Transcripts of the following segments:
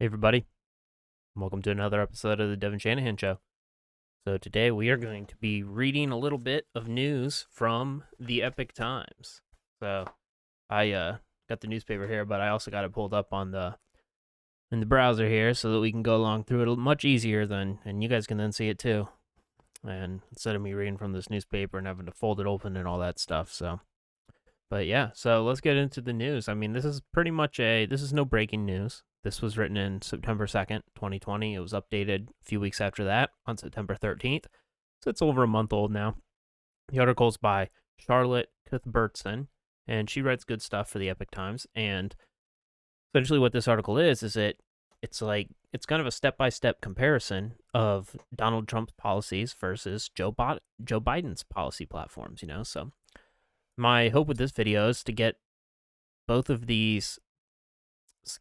Hey everybody, welcome to another episode of the Devin Shanahan Show. So today we are going to be reading a little bit of news from the Epic Times. So I got the newspaper here, but I also got it pulled up on the in the browser here so that we can go along through it much easier than, and you guys can then see it too. And instead of me reading from this newspaper and having to fold it open and all that stuff. But yeah, so let's get into the news. I mean, this is no breaking news. This was written in September 2nd, 2020. It was updated a few weeks after that on September 13th. So it's over a month old now. The article is by Charlotte Cuthbertson, and she writes good stuff for the Epic Times. And essentially what this article it's kind of a step-by-step comparison of Donald Trump's policies versus Joe Biden's policy platforms, So my hope with this video is to both of these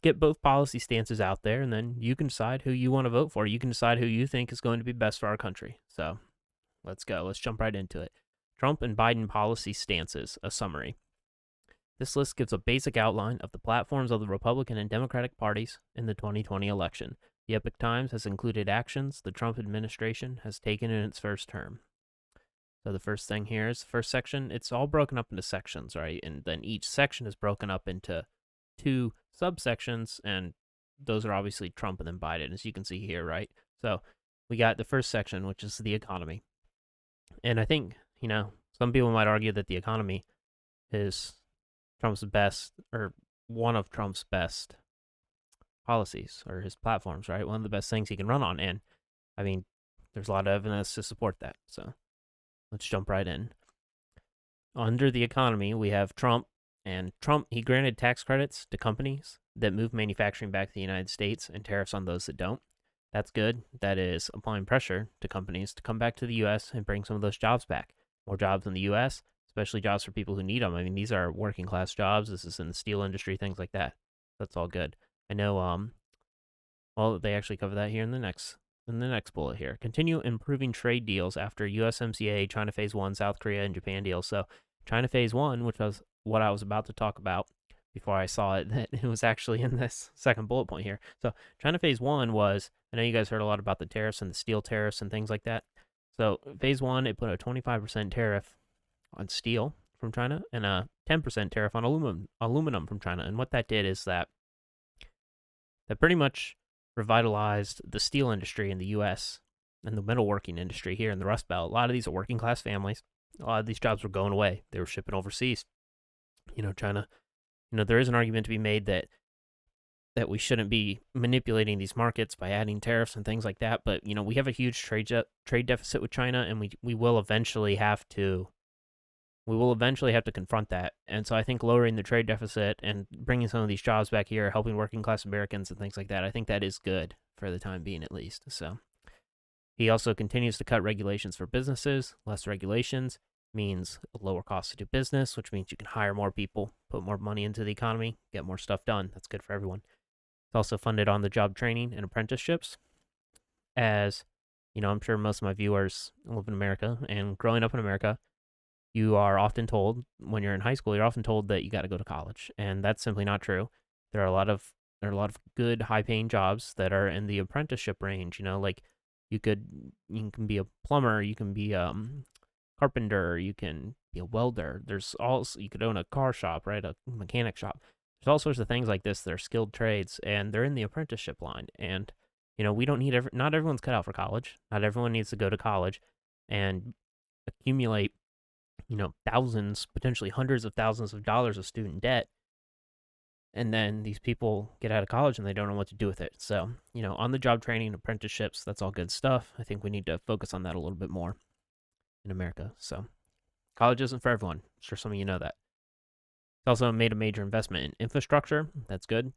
get both policy stances out there, and then you can decide who you want to vote for. You can decide who you think is going to be best for our country. So let's go. Let's jump right into it. Trump and Biden policy stances, a summary. This list gives a basic outline of the platforms of the Republican and Democratic parties in the 2020 election. The Epic Times has included actions the Trump administration has taken in its first term. So the first thing here is the first section. It's all broken up into sections, right? And then each section is broken up into two subsections, and those are obviously Trump and then Biden, as you can see here, right? So we got the first section, which is the economy. And I think, some people might argue that the economy is Trump's best, or one of Trump's best policies or his platforms, right? One of the best things he can run on. And I mean, there's a lot of evidence to support that. So let's jump right in. Under the economy, we have Trump. And Trump, he granted tax credits to companies that move manufacturing back to the United States and tariffs on those that don't. That's good. That is applying pressure to companies to come back to the U.S. and bring some of those jobs back. More jobs in the U.S., especially jobs for people who need them. I mean, these are working class jobs. This is in the steel industry, things like that. That's all good. I know. Well, they actually cover that here in the next bullet here. Continue improving trade deals after USMCA, China Phase 1, South Korea, and Japan deals. So China Phase 1, which was what I was about to talk about before I saw it, that it was actually in this second bullet point here. So China Phase 1 was, I know you guys heard a lot about the tariffs and the steel tariffs and things like that. So Phase 1, it put a 25% tariff on steel from China and a 10% tariff on aluminum from China. And what that did is that pretty much revitalized the steel industry in the U.S. and the metalworking industry here in the Rust Belt. A lot of these are working class families. A lot of these jobs were going away. They were shipping overseas. China, there is an argument to be made that we shouldn't be manipulating these markets by adding tariffs and things like that. But, we have a huge trade deficit with China, and we will eventually have to confront that. And so I think lowering the trade deficit and bringing some of these jobs back here, helping working class Americans and things like that, I think that is good for the time being, at least. So he also continues to cut regulations for businesses. Less regulations means a lower cost to do business, which means you can hire more people, put more money into the economy, get more stuff done. That's good for everyone. It's also funded on the job training and apprenticeships. As I'm sure most of my viewers live in America, and growing up in America, you are often told when you're in high school, you're often told that you got to go to college, and that's simply not true. There are a lot of good high-paying jobs that are in the apprenticeship range. Like you can be a plumber, you can be carpenter, you can be a welder. You could own a car shop, right? A mechanic shop. There's all sorts of things like this that are skilled trades, and they're in the apprenticeship line. And we don't need not everyone's cut out for college. Not everyone needs to go to college and accumulate thousands, potentially hundreds of thousands of dollars of student debt. And then these people get out of college and they don't know what to do with it. So, on the job training, apprenticeships, that's all good stuff. I think we need to focus on that a little bit more in America. So, college isn't for everyone. I'm sure some of you know that. He's also made a major investment in infrastructure. That's good.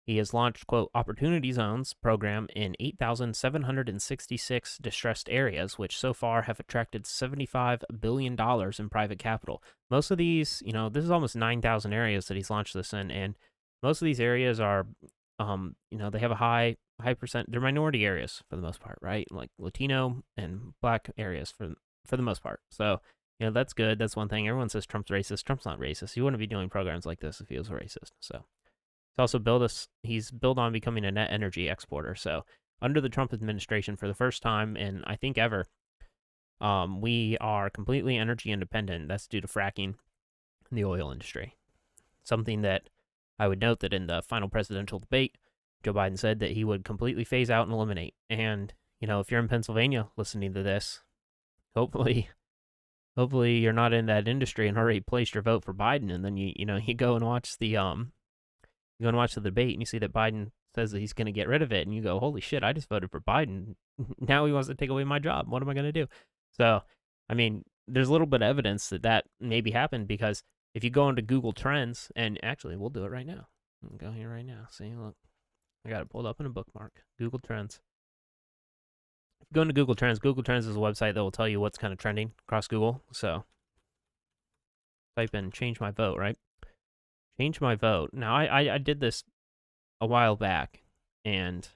He has launched, quote, Opportunity Zones program in 8,766 distressed areas, which so far have attracted $75 billion in private capital. Most of these, this is almost 9,000 areas that he's launched this in, and most of these areas are, they have a high percent, they're minority areas for the most part, right? Like Latino and black areas for the most part. So, that's good. That's one thing. Everyone says Trump's racist. Trump's not racist. He wouldn't be doing programs like this if he was a racist. So, He's built on becoming a net energy exporter. So under the Trump administration, for the first time in I think ever, we are completely energy independent. That's due to fracking in the oil industry. Something that I would note that in the final presidential debate, Joe Biden said that he would completely phase out and eliminate. And, if you're in Pennsylvania listening to this, hopefully you're not in that industry and already placed your vote for Biden, and then you go and watch the debate and you see that Biden says that he's going to get rid of it, and you go, holy shit, I just voted for Biden. Now he wants to take away my job. What am I going to do? So, I mean, there's a little bit of evidence that maybe happened, because if you go into Google Trends, and actually, we'll do it right now. I'll go here right now. See, look, I got it pulled up in a bookmark. Google Trends. If you go into Google Trends is a website that will tell you what's kind of trending across Google. So, type in change my vote, right? Change my vote. Now, I did this a while back, and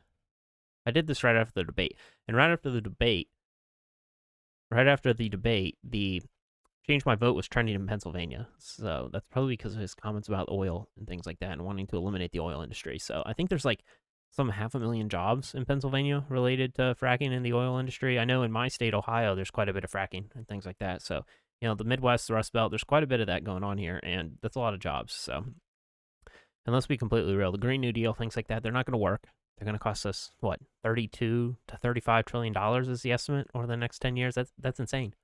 I did this right after the debate. And right after the debate, the change my vote was trending in Pennsylvania. So that's probably because of his comments about oil and things like that, and wanting to eliminate the oil industry. So I think there's like some 500,000 jobs in Pennsylvania related to fracking in the oil industry. I know in my state, Ohio, there's quite a bit of fracking and things like that. So, the Midwest, the Rust Belt, there's quite a bit of that going on here, and that's a lot of jobs. So, and let's be completely real, the Green New Deal, things like that, they're not going to work. They're going to cost us, what, $32 to $35 trillion is the estimate over the next 10 years? That's insane.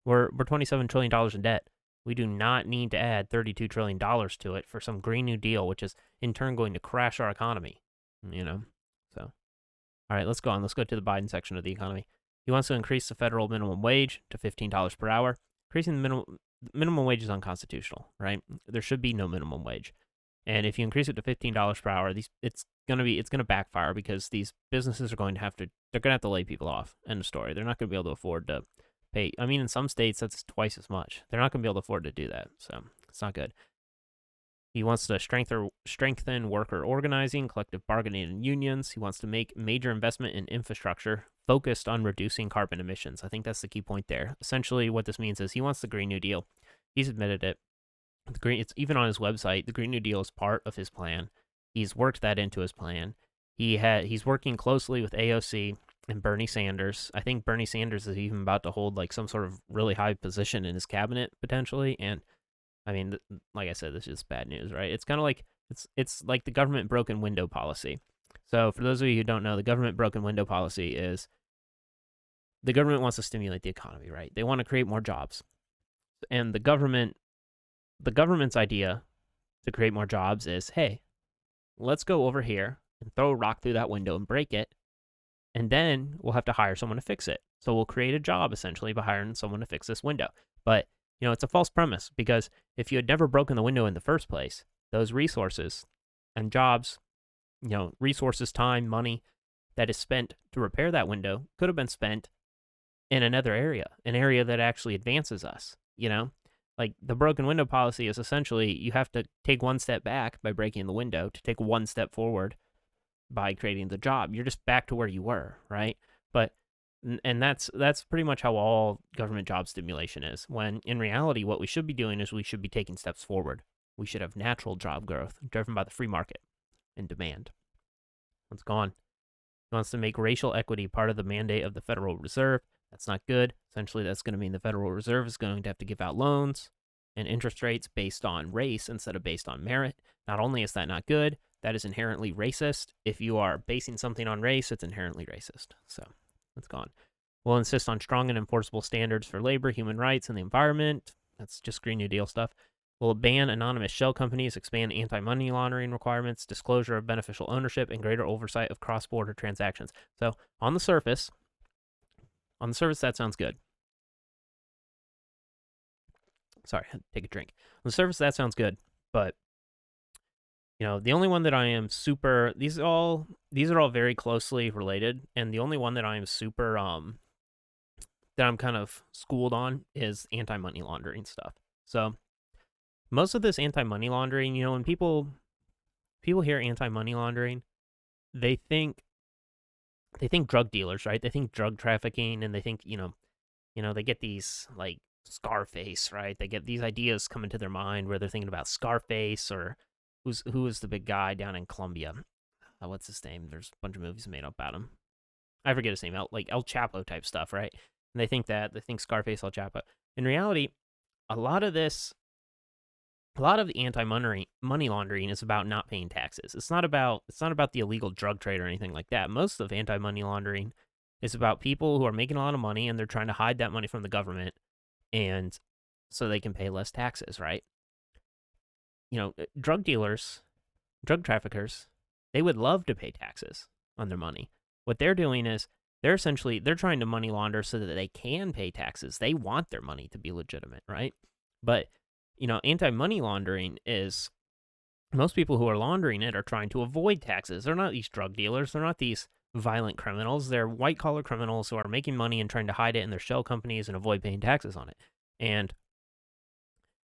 We're $27 trillion in debt. We do not need to add $32 trillion to it for some Green New Deal, which is in turn going to crash our economy. So, all right, let's go on. Let's go to the Biden section of the economy. He wants to increase the federal minimum wage to $15 per hour. Increasing the minimum wage is unconstitutional, right? There should be no minimum wage. And if you increase it to $15 per hour, it's gonna backfire, because these businesses are going to have to lay people off. End of story. They're not going to be able to afford to pay. I mean, in some states that's twice as much. They're not going to be able to afford to do that. So it's not good. He wants to strengthen worker organizing, collective bargaining, and unions. He wants to make major investment in infrastructure focused on reducing carbon emissions. I think that's the key point there. Essentially, what this means is he wants the Green New Deal. He's admitted it. It's even on his website. The Green New Deal is part of his plan. He's worked that into his plan. He's working closely with AOC and Bernie Sanders. I think Bernie Sanders is even about to hold like some sort of really high position in his cabinet potentially. And I mean, like I said, this is bad news, right? It's kind of like it's like the government broken window policy. So for those of you who don't know, the government broken window policy is the government wants to stimulate the economy, right? They want to create more jobs, and the government's idea to create more jobs is, hey, let's go over here and throw a rock through that window and break it, and then we'll have to hire someone to fix it. So we'll create a job essentially by hiring someone to fix this window. But it's a false premise, because if you had never broken the window in the first place, those resources and jobs, resources, time, money that is spent to repair that window could have been spent in another area, an area that actually advances us. Like the broken window policy is essentially you have to take one step back by breaking the window to take one step forward by creating the job. You're just back to where you were, right? But and that's pretty much how all government job stimulation is, when in reality what we should be doing is we should be taking steps forward. We should have natural job growth driven by the free market and demand. Let's go on. He wants to make racial equity part of the mandate of the Federal Reserve. That's not good. Essentially, that's going to mean the Federal Reserve is going to have to give out loans and interest rates based on race instead of based on merit. Not only is that not good, that is inherently racist. If you are basing something on race, it's inherently racist. So that's gone. We'll insist on strong and enforceable standards for labor, human rights, and the environment. That's just Green New Deal stuff. We'll ban anonymous shell companies, expand anti-money laundering requirements, disclosure of beneficial ownership, and greater oversight of cross-border transactions. So on the surface, that sounds good. Sorry, I had to take a drink. On the surface, that sounds good, but the only one that I am super, these are all very closely related, and the only one that I am super that I'm kind of schooled on is anti-money laundering stuff. So most of this anti-money laundering, when people hear anti-money laundering, they think drug dealers, right? They think drug trafficking, and they think they get these like Scarface, right? They get these ideas come into their mind where they're thinking about Scarface or who was the big guy down in Colombia? What's his name? There's a bunch of movies made up about him. I forget his name. Like El Chapo type stuff, right? And they think Scarface, El Chapo. In reality, a lot of the anti-money laundering is about not paying taxes. It's not about the illegal drug trade or anything like that. Most of anti-money laundering is about people who are making a lot of money and they're trying to hide that money from the government, and so they can pay less taxes, right? Drug dealers, drug traffickers, they would love to pay taxes on their money. What they're doing is they're trying to money launder so that they can pay taxes. They want their money to be legitimate, right? But anti-money laundering is, most people who are laundering it are trying to avoid taxes. They're not these drug dealers. They're not these violent criminals. They're white-collar criminals who are making money and trying to hide it in their shell companies and avoid paying taxes on it. And,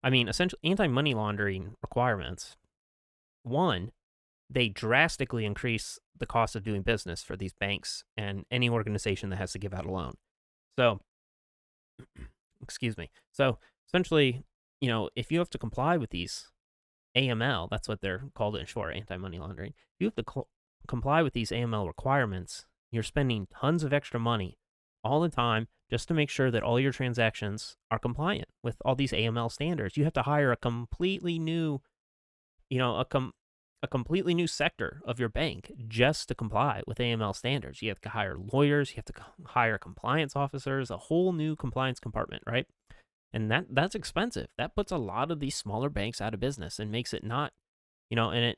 essentially, anti-money laundering requirements, one, they drastically increase the cost of doing business for these banks and any organization that has to give out a loan. So, excuse me. So, essentially, if you have to comply with these AML, that's what they're called in short, anti-money laundering. If you have to comply with these AML requirements, you're spending tons of extra money all the time just to make sure that all your transactions are compliant with all these AML standards. You have to hire a completely new, a completely new sector of your bank just to comply with AML standards. You have to hire lawyers, you have to hire compliance officers, a whole new compliance compartment, right? And that's expensive. That puts a lot of these smaller banks out of business and makes it not, and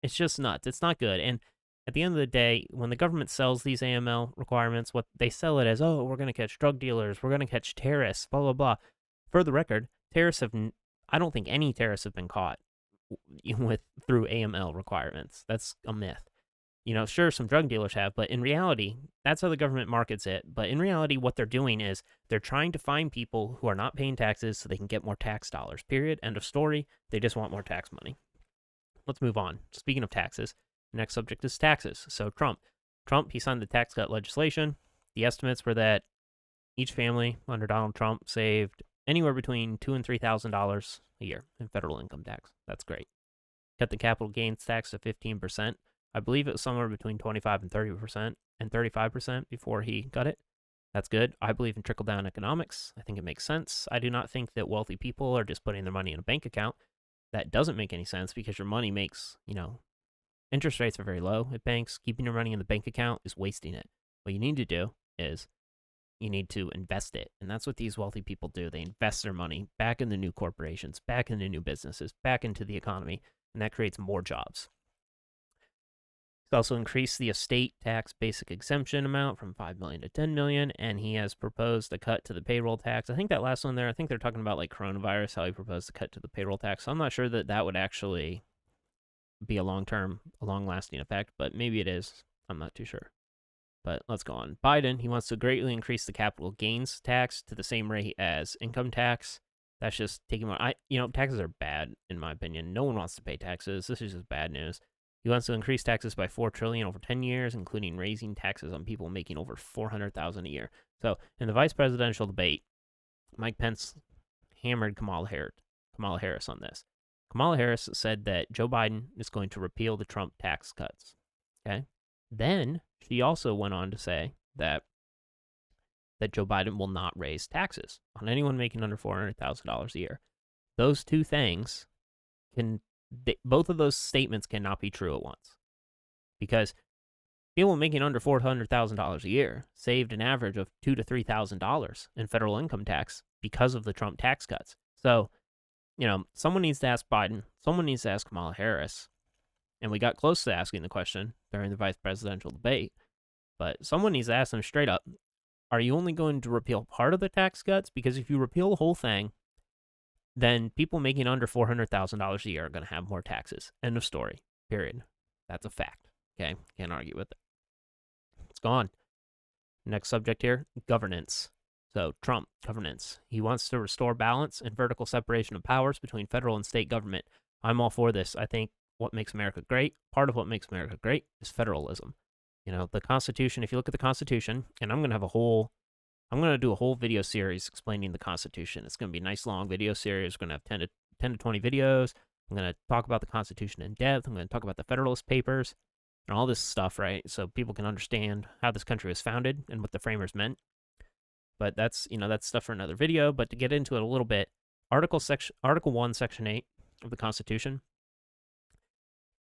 it's just nuts. It's not good. And at the end of the day, when the government sells these AML requirements, what they sell it as, oh, we're going to catch drug dealers, we're going to catch terrorists, blah, blah, blah. For the record, I don't think any terrorists have been caught through AML requirements. That's a myth. Sure, some drug dealers have, but in reality, that's how the government markets it. But in reality, what they're doing is they're trying to find people who are not paying taxes so they can get more tax dollars. Period. End of story. They just want more tax money. Let's move on. Speaking of taxes, the next subject is taxes. So Trump, he signed the tax cut legislation. The estimates were that each family under Donald Trump saved anywhere between $2,000 and $3,000 a year in federal income tax. That's great. Cut the capital gains tax to 15%. I believe it was somewhere between 25 and 30% and 35% before he got it. That's good. I believe in trickle-down economics. I think it makes sense. I do not think that wealthy people are just putting their money in a bank account. That doesn't make any sense because your money makes, interest rates are very low at banks. Keeping your money in the bank account is wasting it. What you need to do is you need to invest it. And that's what these wealthy people do. They invest their money back into new corporations, back into new businesses, back into the economy, and that creates more jobs. He's also increased the estate tax basic exemption amount from $5 million to $10 million, and he has proposed a cut to the payroll tax. I think that last one there, I think they're talking about like coronavirus, how he proposed to cut to the payroll tax. So I'm not sure that would actually be a long-lasting effect, but maybe it is. I'm not too sure. But let's go on. Biden, he wants to greatly increase the capital gains tax to the same rate as income tax. That's just taking more. Taxes are bad in my opinion. No one wants to pay taxes. This is just bad news. He wants to increase taxes by $4 trillion over 10 years, including raising taxes on people making over $400,000 a year. So, in the vice presidential debate, Mike Pence hammered Kamala Harris on this. Kamala Harris said that Joe Biden is going to repeal the Trump tax cuts. Okay? Then she also went on to say that Joe Biden will not raise taxes on anyone making under $400,000 a year. Those two things both of those statements cannot be true at once, because people making under $400,000 a year saved an average of $2,000 to $3,000 in federal income tax because of the Trump tax cuts. So, someone needs to ask Biden, someone needs to ask Kamala Harris, and we got close to asking the question during the vice presidential debate, but someone needs to ask them straight up, are you only going to repeal part of the tax cuts? Because if you repeal the whole thing, then people making under $400,000 a year are going to have more taxes. End of story. Period. That's a fact. Okay? Can't argue with it. It's gone. Next subject here, governance. So, Trump, governance. He wants to restore balance and vertical separation of powers between federal and state government. I'm all for this. I think what makes America great, part of what makes America great, is federalism. The Constitution, if you look at the Constitution, and I'm going to do a whole video series explaining the Constitution. It's going to be a nice long video series. We're going to have 10 to 20 videos. I'm going to talk about the Constitution in depth. I'm going to talk about the Federalist Papers and all this stuff, right? So people can understand how this country was founded and what the framers meant. But that's stuff for another video. But to get into it a little bit, Article 1, Section 8 of the Constitution,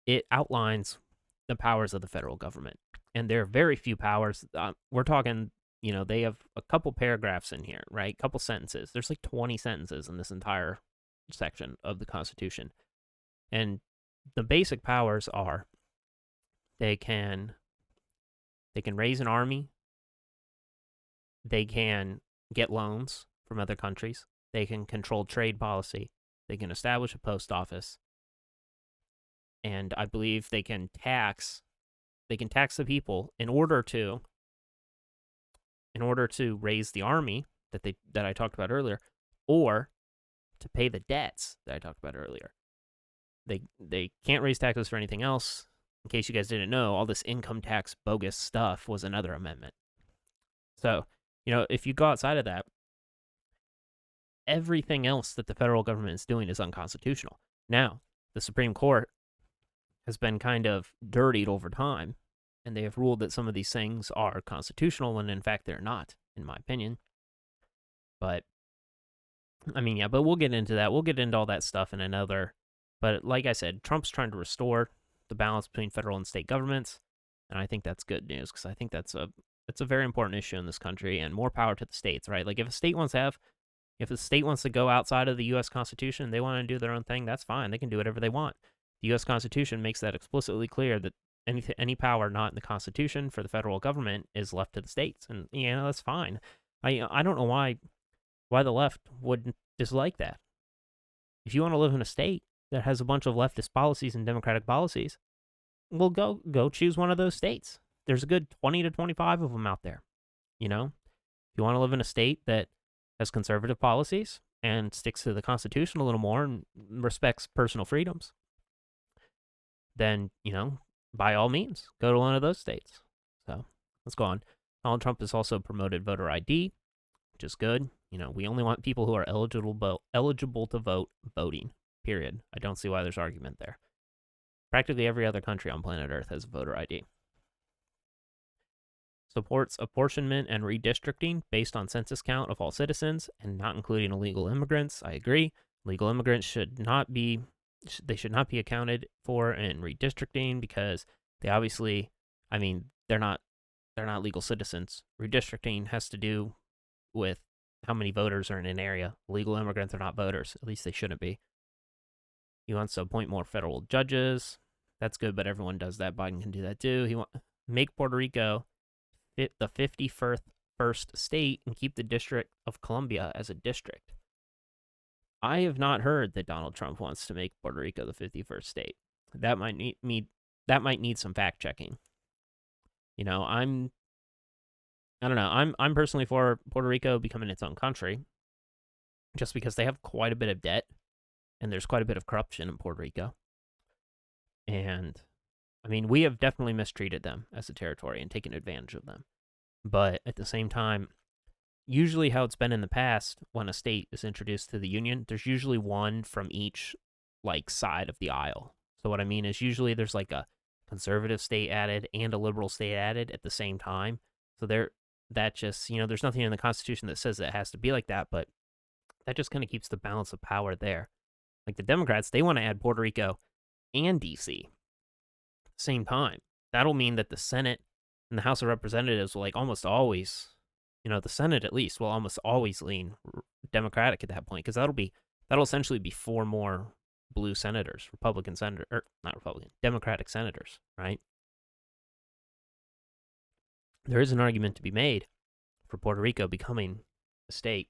it outlines the powers of the federal government. And there are very few powers. We're talking, they have a couple paragraphs in here, right? A couple sentences. There's like 20 sentences in this entire section of the Constitution. And the basic powers are they can raise an army, they can get loans from other countries, they can control trade policy, they can establish a post office, and I believe they can tax the people in order to raise the army that I talked about earlier, or to pay the debts that I talked about earlier. They can't raise taxes for anything else. In case you guys didn't know, all this income tax bogus stuff was another amendment. So, if you go outside of that, everything else that the federal government is doing is unconstitutional. Now, the Supreme Court has been kind of dirtied over time, and they have ruled that some of these things are constitutional when in fact they're not, in my opinion. But, but we'll get into that. We'll get into all that stuff in another. But like I said, Trump's trying to restore the balance between federal and state governments, and I think that's good news, because I think it's a very important issue in this country, and more power to the states, right? Like if a state wants to go outside of the U.S. Constitution, they want to do their own thing, that's fine. They can do whatever they want. The U.S. Constitution makes that explicitly clear that any power not in the Constitution for the federal government is left to the states, and that's fine. I don't know why the left would dislike that. If you want to live in a state that has a bunch of leftist policies and democratic policies, well, go choose one of those states. There's a good 20 to 25 of them out there. If you want to live in a state that has conservative policies and sticks to the Constitution a little more and respects personal freedoms, then, by all means, go to one of those states. So let's go on. Donald Trump has also promoted voter ID, which is good. We only want people who are eligible to vote voting, period. I don't see why there's argument there. Practically every other country on planet Earth has voter ID. Supports apportionment and redistricting based on census count of all citizens and not including illegal immigrants. I agree. Legal immigrants should not be accounted for in redistricting, because they obviously, they're not legal citizens. Redistricting has to do with how many voters are in an area. Legal immigrants are not voters. At least they shouldn't be. He wants to appoint more federal judges. That's good, but everyone does that. Biden can do that too. He wants make Puerto Rico the 51st state and keep the District of Columbia as a district. I have not heard that Donald Trump wants to make Puerto Rico the 51st state. That might need some fact checking. I don't know. I'm personally for Puerto Rico becoming its own country, just because they have quite a bit of debt and there's quite a bit of corruption in Puerto Rico. And we have definitely mistreated them as a territory and taken advantage of them. But at the same time, usually how it's been in the past, when a state is introduced to the union, there's usually one from each side of the aisle. So what I mean is usually there's a conservative state added and a liberal state added at the same time. So there's nothing in the Constitution that says that it has to be like that, but that just kind of keeps the balance of power there. Like the Democrats, they want to add Puerto Rico and DC at the same time. That'll mean that the Senate and the House of Representatives will almost always, the Senate at least will almost always lean Democratic at that point, because that'll essentially be 4 more blue senators, Democratic senators, right? There is an argument to be made for Puerto Rico becoming a state,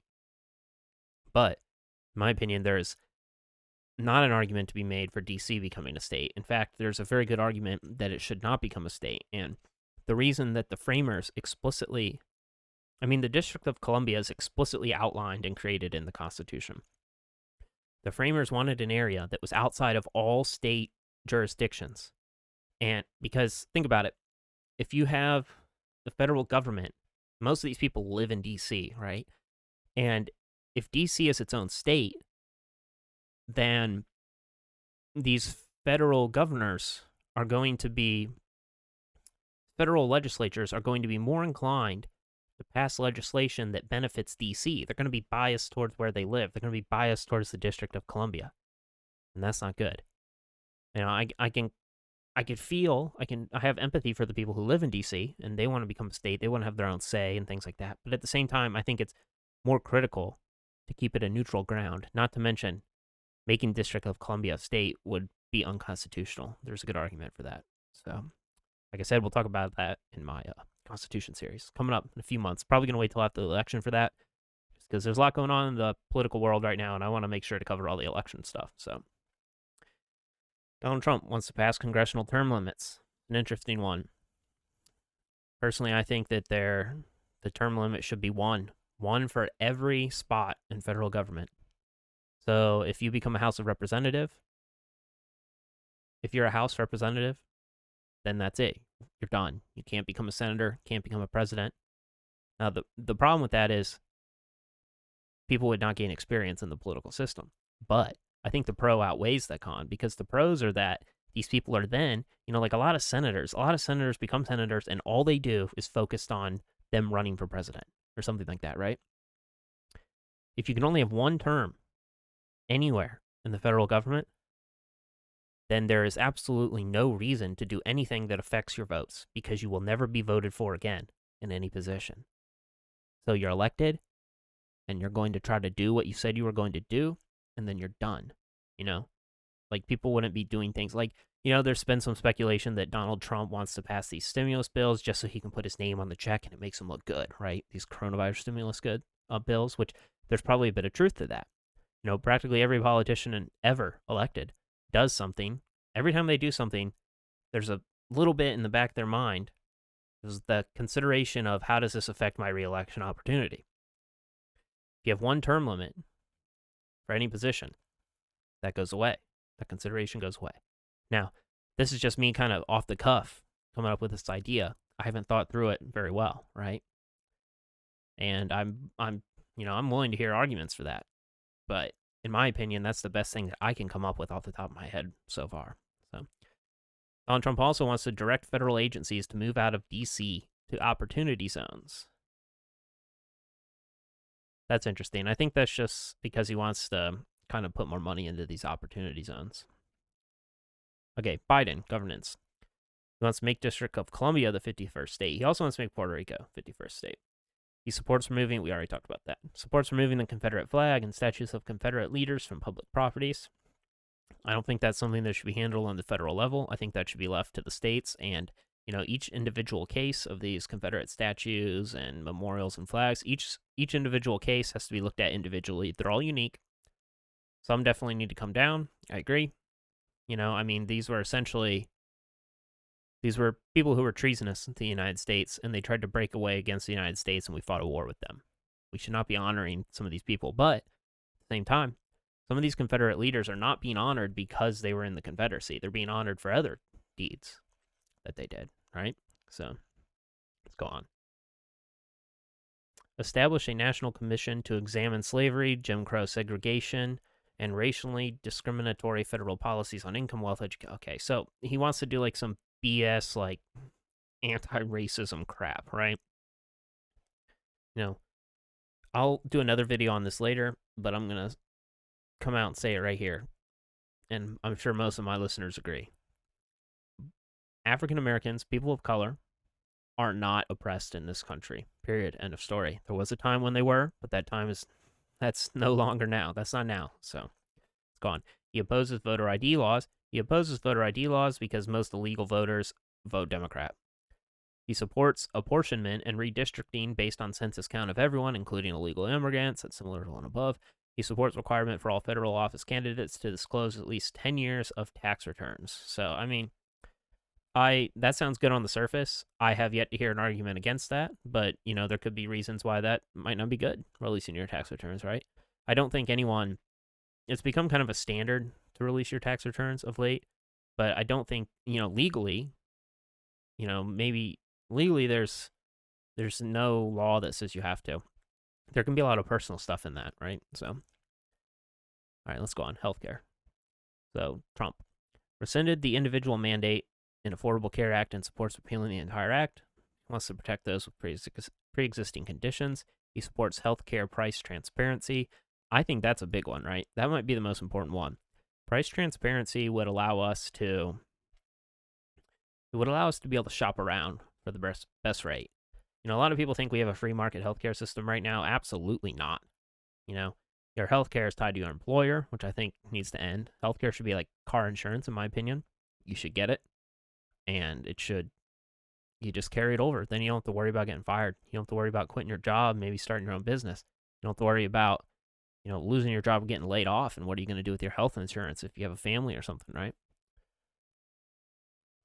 but in my opinion, there is not an argument to be made for DC becoming a state. In fact, there's a very good argument that it should not become a state, and the reason that the framers explicitly, the District of Columbia is explicitly outlined and created in the Constitution. The framers wanted an area that was outside of all state jurisdictions. And because, think about it, if you have the federal government, most of these people live in DC, right? And if DC is its own state, then these federal governors are going to be, federal legislatures are going to be more inclined to pass legislation that benefits DC. They're going to be biased towards where they live. They're going to be biased towards the District of Columbia, and that's not good. You know, I have empathy for the people who live in DC and they want to become a state. They want to have their own say and things like that. But at the same time, I think it's more critical to keep it a neutral ground. Not to mention, making District of Columbia a state would be unconstitutional. There's a good argument for that. So, like I said, we'll talk about that in my Constitution series coming up in a few months. Probably going to wait till after the election for that, just because there's a lot going on in the political world right now, and I want to make sure to cover all the election stuff. So, Donald Trump wants to pass congressional term limits. An interesting one. Personally, I think that the term limit should be one for every spot in federal government. So if you become a House of Representative, if you're a House representative, then that's it. You're done. You can't become a senator, can't become a president. Now, the problem with that is people would not gain experience in the political system. But I think the pro outweighs the con, because the pros are that these people are then, like a lot of senators become senators and all they do is focused on them running for president or something like that, right? If you can only have one term anywhere in the federal government, then there is absolutely no reason to do anything that affects your votes, because you will never be voted for again in any position. So you're elected and you're going to try to do what you said you were going to do, and then you're done. Like, people wouldn't be doing things like, there's been some speculation that Donald Trump wants to pass these stimulus bills just so he can put his name on the check and it makes him look good, right? These coronavirus stimulus bills, which there's probably a bit of truth to that. Practically every politician ever elected does something. Every time they do something, there's a little bit in the back of their mind is the consideration of, how does this affect my reelection opportunity? If you have one term limit for any position, that goes away. That consideration goes away. Now, this is just me kind of off the cuff coming up with this idea. I haven't thought through it very well, right? And I'm willing to hear arguments for that. But in my opinion, that's the best thing that I can come up with off the top of my head so far. So, Donald Trump also wants to direct federal agencies to move out of DC to opportunity zones. That's interesting. I think that's just because he wants to kind of put more money into these opportunity zones. Okay, Biden, governance. He wants to make District of Columbia the 51st state. He also wants to make Puerto Rico 51st state. He supports removing, we already talked about that, supports removing the Confederate flag and statues of Confederate leaders from public properties. I don't think that's something that should be handled on the federal level. I think that should be left to the states, and each individual case of these Confederate statues and memorials and flags, each individual case has to be looked at individually. They're all unique. Some definitely need to come down. I agree. These were people who were treasonous to the United States, and they tried to break away against the United States, and we fought a war with them. We should not be honoring some of these people, but at the same time, some of these Confederate leaders are not being honored because they were in the Confederacy. They're being honored for other deeds that they did, right? So, let's go on. Establish a national commission to examine slavery, Jim Crow segregation, and racially discriminatory federal policies on income, wealth, education. Okay, so he wants to do like some BS, like anti-racism crap, right? I'll do another video on this later, but I'm going to come out and say it right here. And I'm sure most of my listeners agree. African Americans, people of color, are not oppressed in this country. Period. End of story. There was a time when they were, but that's no longer now. That's not now. So it's gone. He opposes voter ID laws. He opposes voter ID laws because most illegal voters vote Democrat. He supports apportionment and redistricting based on census count of everyone, including illegal immigrants. That's similar to one above. He supports requirement for all federal office candidates to disclose at least 10 years of tax returns. So, that sounds good on the surface. I have yet to hear an argument against that, but, there could be reasons why that might not be good, releasing your tax returns, right? I don't think it's become kind of a standard to release your tax returns of late, but I don't think, legally, maybe legally there's no law that says you have to. There can be a lot of personal stuff in that, right? So, all right, let's go on. Healthcare. So Trump rescinded the individual mandate in Affordable Care Act and supports repealing the entire act. He wants to protect those with pre-existing conditions. He supports healthcare price transparency. I think that's a big one, right? That might be the most important one. Price transparency would allow us to be able to shop around for the best rate. A lot of people think we have a free market healthcare system right now. Absolutely not. Your healthcare is tied to your employer, which I think needs to end. Healthcare should be like car insurance, in my opinion. You should get it, and you just carry it over. Then you don't have to worry about getting fired. You don't have to worry about quitting your job, maybe starting your own business. You don't have to worry about, losing your job and getting laid off. And what are you going to do with your health insurance if you have a family or something, right?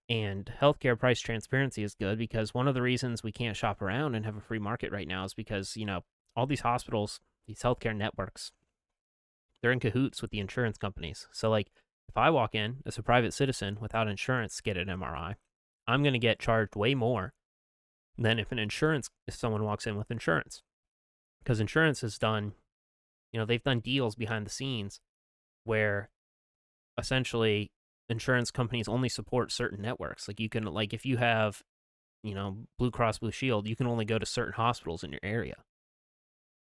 And healthcare price transparency is good because one of the reasons we can't shop around and have a free market right now is because, all these hospitals, these healthcare networks, they're in cahoots with the insurance companies. So, like, if I walk in as a private citizen without insurance to get an MRI, I'm going to get charged way more than if someone walks in with insurance. Because insurance has done, they've done deals behind the scenes where essentially insurance companies only support certain networks. Like, you can, like, if you have, Blue Cross Blue Shield, you can only go to certain hospitals in your area.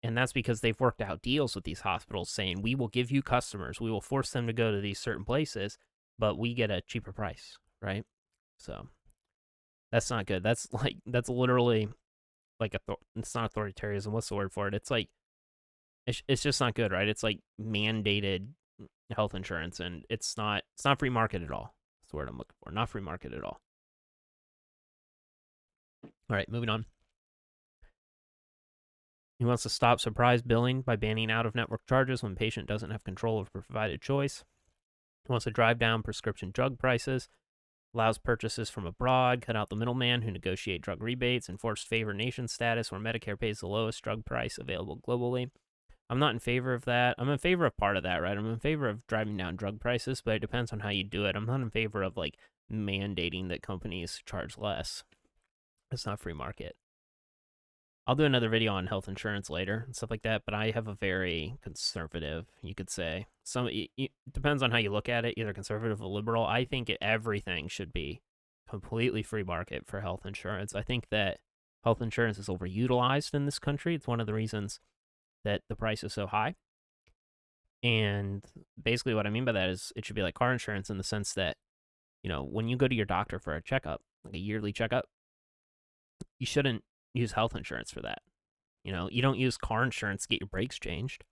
And that's because they've worked out deals with these hospitals saying, we will give you customers, we will force them to go to these certain places, but we get a cheaper price, right? So that's not good. That's literally like it's not authoritarianism. What's the word for it? It's like, it's just not good, right? It's like mandated health insurance, and it's not free market at all. That's the word I'm looking for. Not free market at all. All right, moving on. He wants to stop surprise billing by banning out-of-network charges when patient doesn't have control of provided choice. He wants to drive down prescription drug prices, allows purchases from abroad, cut out the middleman who negotiate drug rebates, enforce favor nation status where Medicare pays the lowest drug price available globally. I'm not in favor of that. I'm in favor of part of that, right? I'm in favor of driving down drug prices, but it depends on how you do it. I'm not in favor of, like, mandating that companies charge less. It's not free market. I'll do another video on health insurance later and stuff like that, but I have a very conservative, you could say. It depends on how you look at it, either conservative or liberal. I think everything should be completely free market for health insurance. I think that health insurance is overutilized in this country. It's one of the reasons that the price is so high. And basically what I mean by that is it should be like car insurance in the sense that, when you go to your doctor for a checkup, like a yearly checkup, you shouldn't use health insurance for that. You don't use car insurance to get your brakes changed.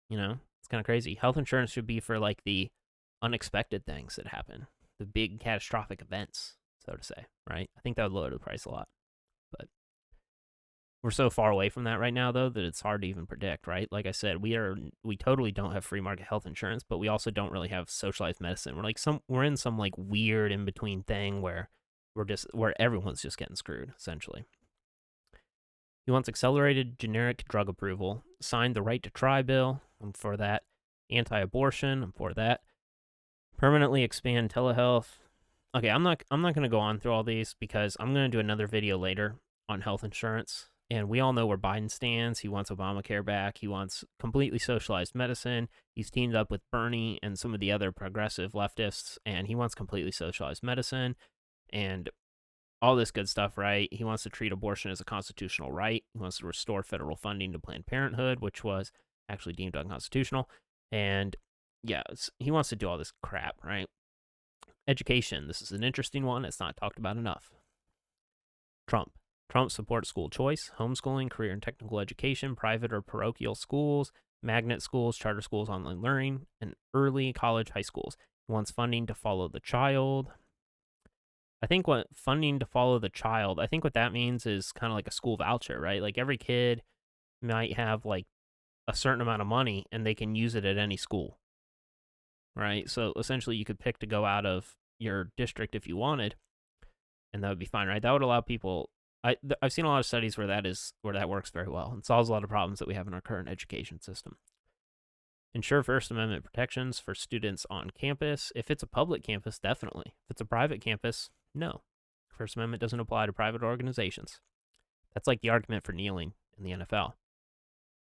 It's kind of crazy. Health insurance should be for, like, the unexpected things that happen, the big catastrophic events, so to say, right? I think that would lower the price a lot. But we're so far away from that right now, though, that it's hard to even predict, right? Like I said, we totally don't have free market health insurance, but we also don't really have socialized medicine. We're in some like weird in between thing where everyone's just getting screwed, essentially. He wants accelerated generic drug approval, signed the Right to Try bill, I'm for that. Anti-abortion, I'm for that. Permanently expand telehealth. Okay, I'm not going to go on through all these because I'm going to do another video later on health insurance. And we all know where Biden stands. He wants Obamacare back. He wants completely socialized medicine. He's teamed up with Bernie and some of the other progressive leftists, and he wants completely socialized medicine and all this good stuff, right? He wants to treat abortion as a constitutional right. He wants to restore federal funding to Planned Parenthood, which was actually deemed unconstitutional. And yeah, he wants to do all this crap, right? Education. This is an interesting one. It's not talked about enough. Trump supports school choice, homeschooling, career and technical education, private or parochial schools, magnet schools, charter schools, online learning, and early college high schools. He wants funding to follow the child. I think what that means is kind of like a school voucher, right? Like every kid might have like a certain amount of money and they can use it at any school, right? So essentially you could pick to go out of your district if you wanted, and that would be fine, right? That would allow people. I've seen a lot of studies where that works very well and solves a lot of problems that we have in our current education system. Ensure First Amendment protections for students on campus. If it's a public campus, definitely. If it's a private campus, no. First Amendment doesn't apply to private organizations. That's like the argument for kneeling in the NFL.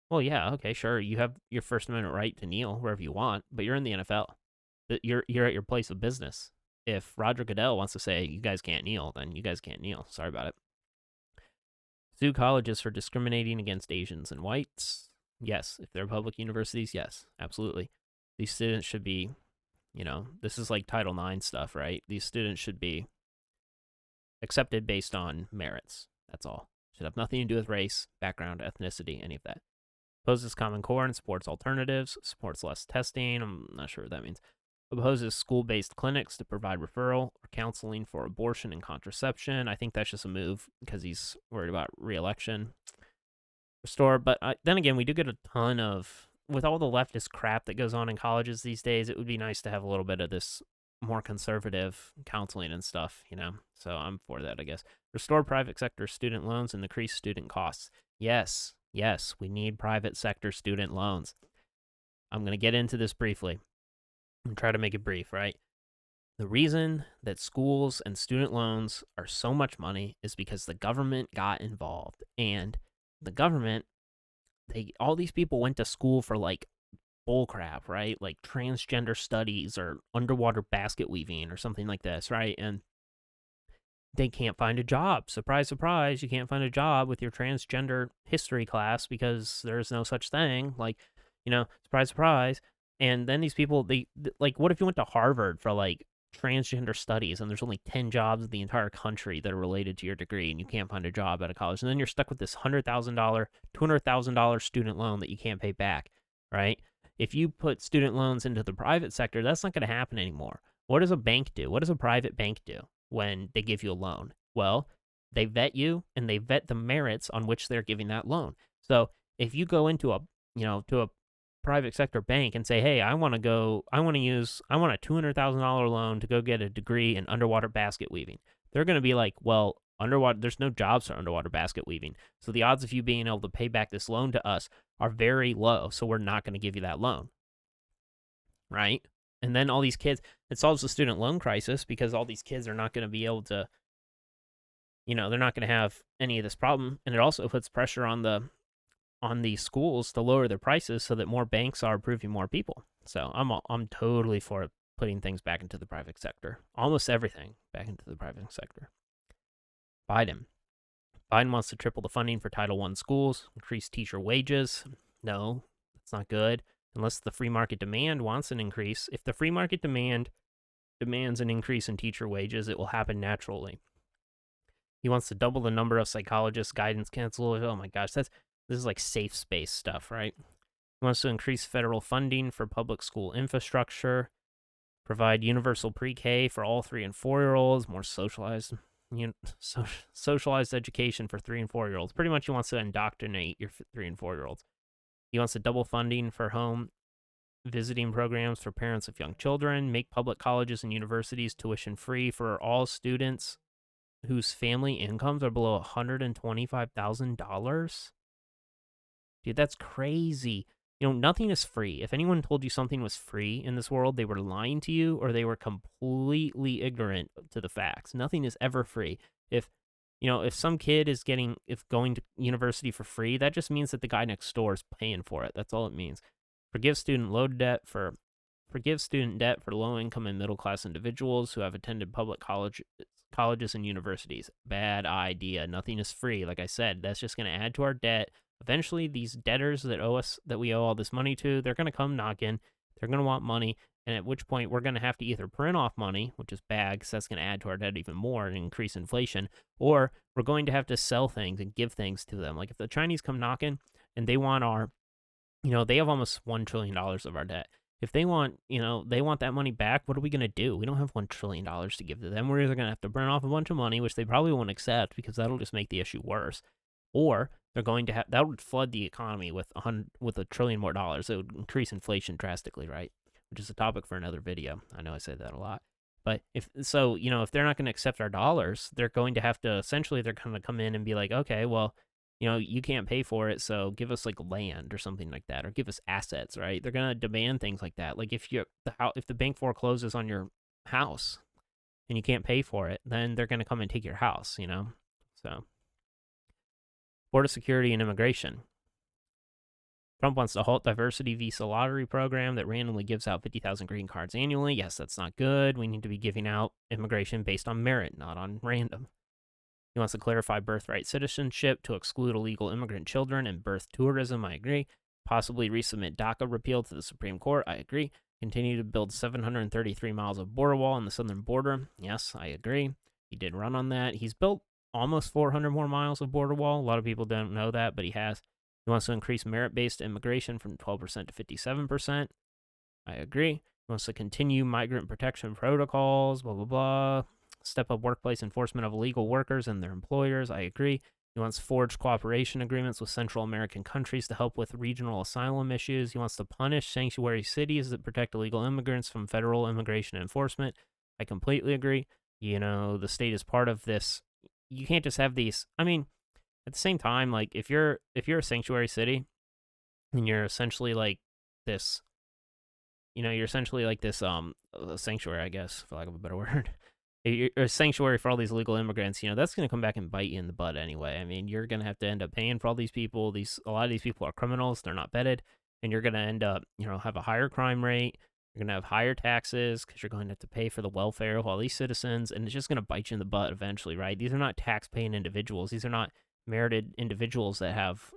Well, yeah, okay, sure. You have your First Amendment right to kneel wherever you want, but you're in the NFL. You're at your place of business. If Roger Goodell wants to say you guys can't kneel, then you guys can't kneel. Sorry about it. Sue colleges for discriminating against Asians and whites. Yes. If they're public universities, yes, absolutely. These students should be, this is like Title IX stuff, right? These students should be accepted based on merits. That's all. Should have nothing to do with race, background, ethnicity, any of that. Opposes Common Core and supports alternatives, supports less testing. I'm not sure what that means. Opposes school-based clinics to provide referral or counseling for abortion and contraception. I think that's just a move because he's worried about re-election. Restore, but then again, we do get a ton of, with all the leftist crap that goes on in colleges these days, it would be nice to have a little bit of this more conservative counseling and stuff, So I'm for that, I guess. Restore private sector student loans and decrease student costs. Yes, we need private sector student loans. I'm going to get into this briefly and try to make it brief, right? The reason that schools and student loans are so much money is because the government got involved. And the government, all these people went to school for like bullcrap, right? Like transgender studies or underwater basket weaving or something like this, right? And they can't find a job. Surprise, surprise, you can't find a job with your transgender history class because there's no such thing. Like, surprise, surprise. And then these people, like, what if you went to Harvard for like transgender studies and there's only 10 jobs in the entire country that are related to your degree and you can't find a job out of college? And then you're stuck with this $100,000, $200,000 student loan that you can't pay back, right? If you put student loans into the private sector, that's not going to happen anymore. What does a bank do? What does a private bank do when they give you a loan? Well, they vet you and they vet the merits on which they're giving that loan. So if you go into a private sector bank and say, hey, I want a $200,000 loan to go get a degree in underwater basket weaving. They're going to be like, well, there's no jobs for underwater basket weaving. So the odds of you being able to pay back this loan to us are very low. So we're not going to give you that loan. Right? And then all these kids, it solves the student loan crisis because all these kids are not going to be able to, they're not going to have any of this problem. And it also puts pressure on the schools to lower their prices so that more banks are approving more people. So I'm totally for putting things back into the private sector. Almost everything back into the private sector. Biden wants to triple the funding for Title I schools, increase teacher wages. No, that's not good. Unless the free market demand wants an increase. If the free market demand demands an increase in teacher wages, it will happen naturally. He wants to double the number of psychologists, guidance counselors. Oh my gosh, this is like safe space stuff, right? He wants to increase federal funding for public school infrastructure, provide universal pre-K for all 3 and 4-year-olds, more socialized education for 3 and 4-year-olds. Pretty much he wants to indoctrinate your 3 and 4-year-olds. He wants to double funding for home visiting programs for parents of young children, make public colleges and universities tuition free for all students whose family incomes are below $125,000. Dude, that's crazy. Nothing is free. If anyone told you something was free in this world, they were lying to you or they were completely ignorant to the facts. Nothing is ever free. If some kid is going to university for free, that just means that the guy next door is paying for it. That's all it means. Forgive student debt for low-income and middle-class individuals who have attended public colleges and universities. Bad idea. Nothing is free. Like I said, that's just going to add to our debt. Eventually, these debtors that we owe all this money to, they're going to come knocking. They're going to want money. And at which point, we're going to have to either print off money, which is bad because that's going to add to our debt even more and increase inflation, or we're going to have to sell things and give things to them. Like if the Chinese come knocking and they want they have almost $1 trillion of our debt. If they want, they want that money back, what are we going to do? We don't have $1 trillion to give to them. We're either going to have to burn off a bunch of money, which they probably won't accept because that'll just make the issue worse, or they're going to that would flood the economy with $1 trillion more dollars. It would increase inflation drastically, right? Which is a topic for another video. I know I say that a lot. But if they're not going to accept our dollars, they're going to have to, essentially, they're going to come in and be like, okay, well, you can't pay for it, so give us like land or something like that, or give us assets, right? They're going to demand things like that. Like if the bank forecloses on your house and you can't pay for it, then they're going to come and take your house, So, border security and immigration. Trump wants to halt diversity visa lottery program that randomly gives out 50,000 green cards annually. Yes, that's not good. We need to be giving out immigration based on merit, not on random. He wants to clarify birthright citizenship to exclude illegal immigrant children and birth tourism. I agree. Possibly resubmit DACA repeal to the Supreme Court. I agree. Continue to build 733 miles of border wall on the southern border. Yes, I agree. He did run on that. He's built almost 400 more miles of border wall. A lot of people don't know that, but he has. He wants to increase merit-based immigration from 12% to 57%. I agree. He wants to continue migrant protection protocols, blah, blah, blah. Step up workplace enforcement of illegal workers and their employers. I agree. He wants to forge cooperation agreements with Central American countries to help with regional asylum issues. He wants to punish sanctuary cities that protect illegal immigrants from federal immigration enforcement. I completely agree. The state is part of this. You can't just have these. I mean, at the same time, like if you're a sanctuary city and you're essentially like this, you're essentially like this sanctuary, I guess, for lack of a better word. You're a sanctuary for all these illegal immigrants. That's going to come back and bite you in the butt anyway. I mean, you're going to have to end up paying for all these people. A lot of these people are criminals. They're not vetted, and you're going to end up, have a higher crime rate. You're going to have higher taxes because you're going to have to pay for the welfare of all these citizens, and it's just going to bite you in the butt eventually, right? These are not tax-paying individuals. These are not merited individuals that have,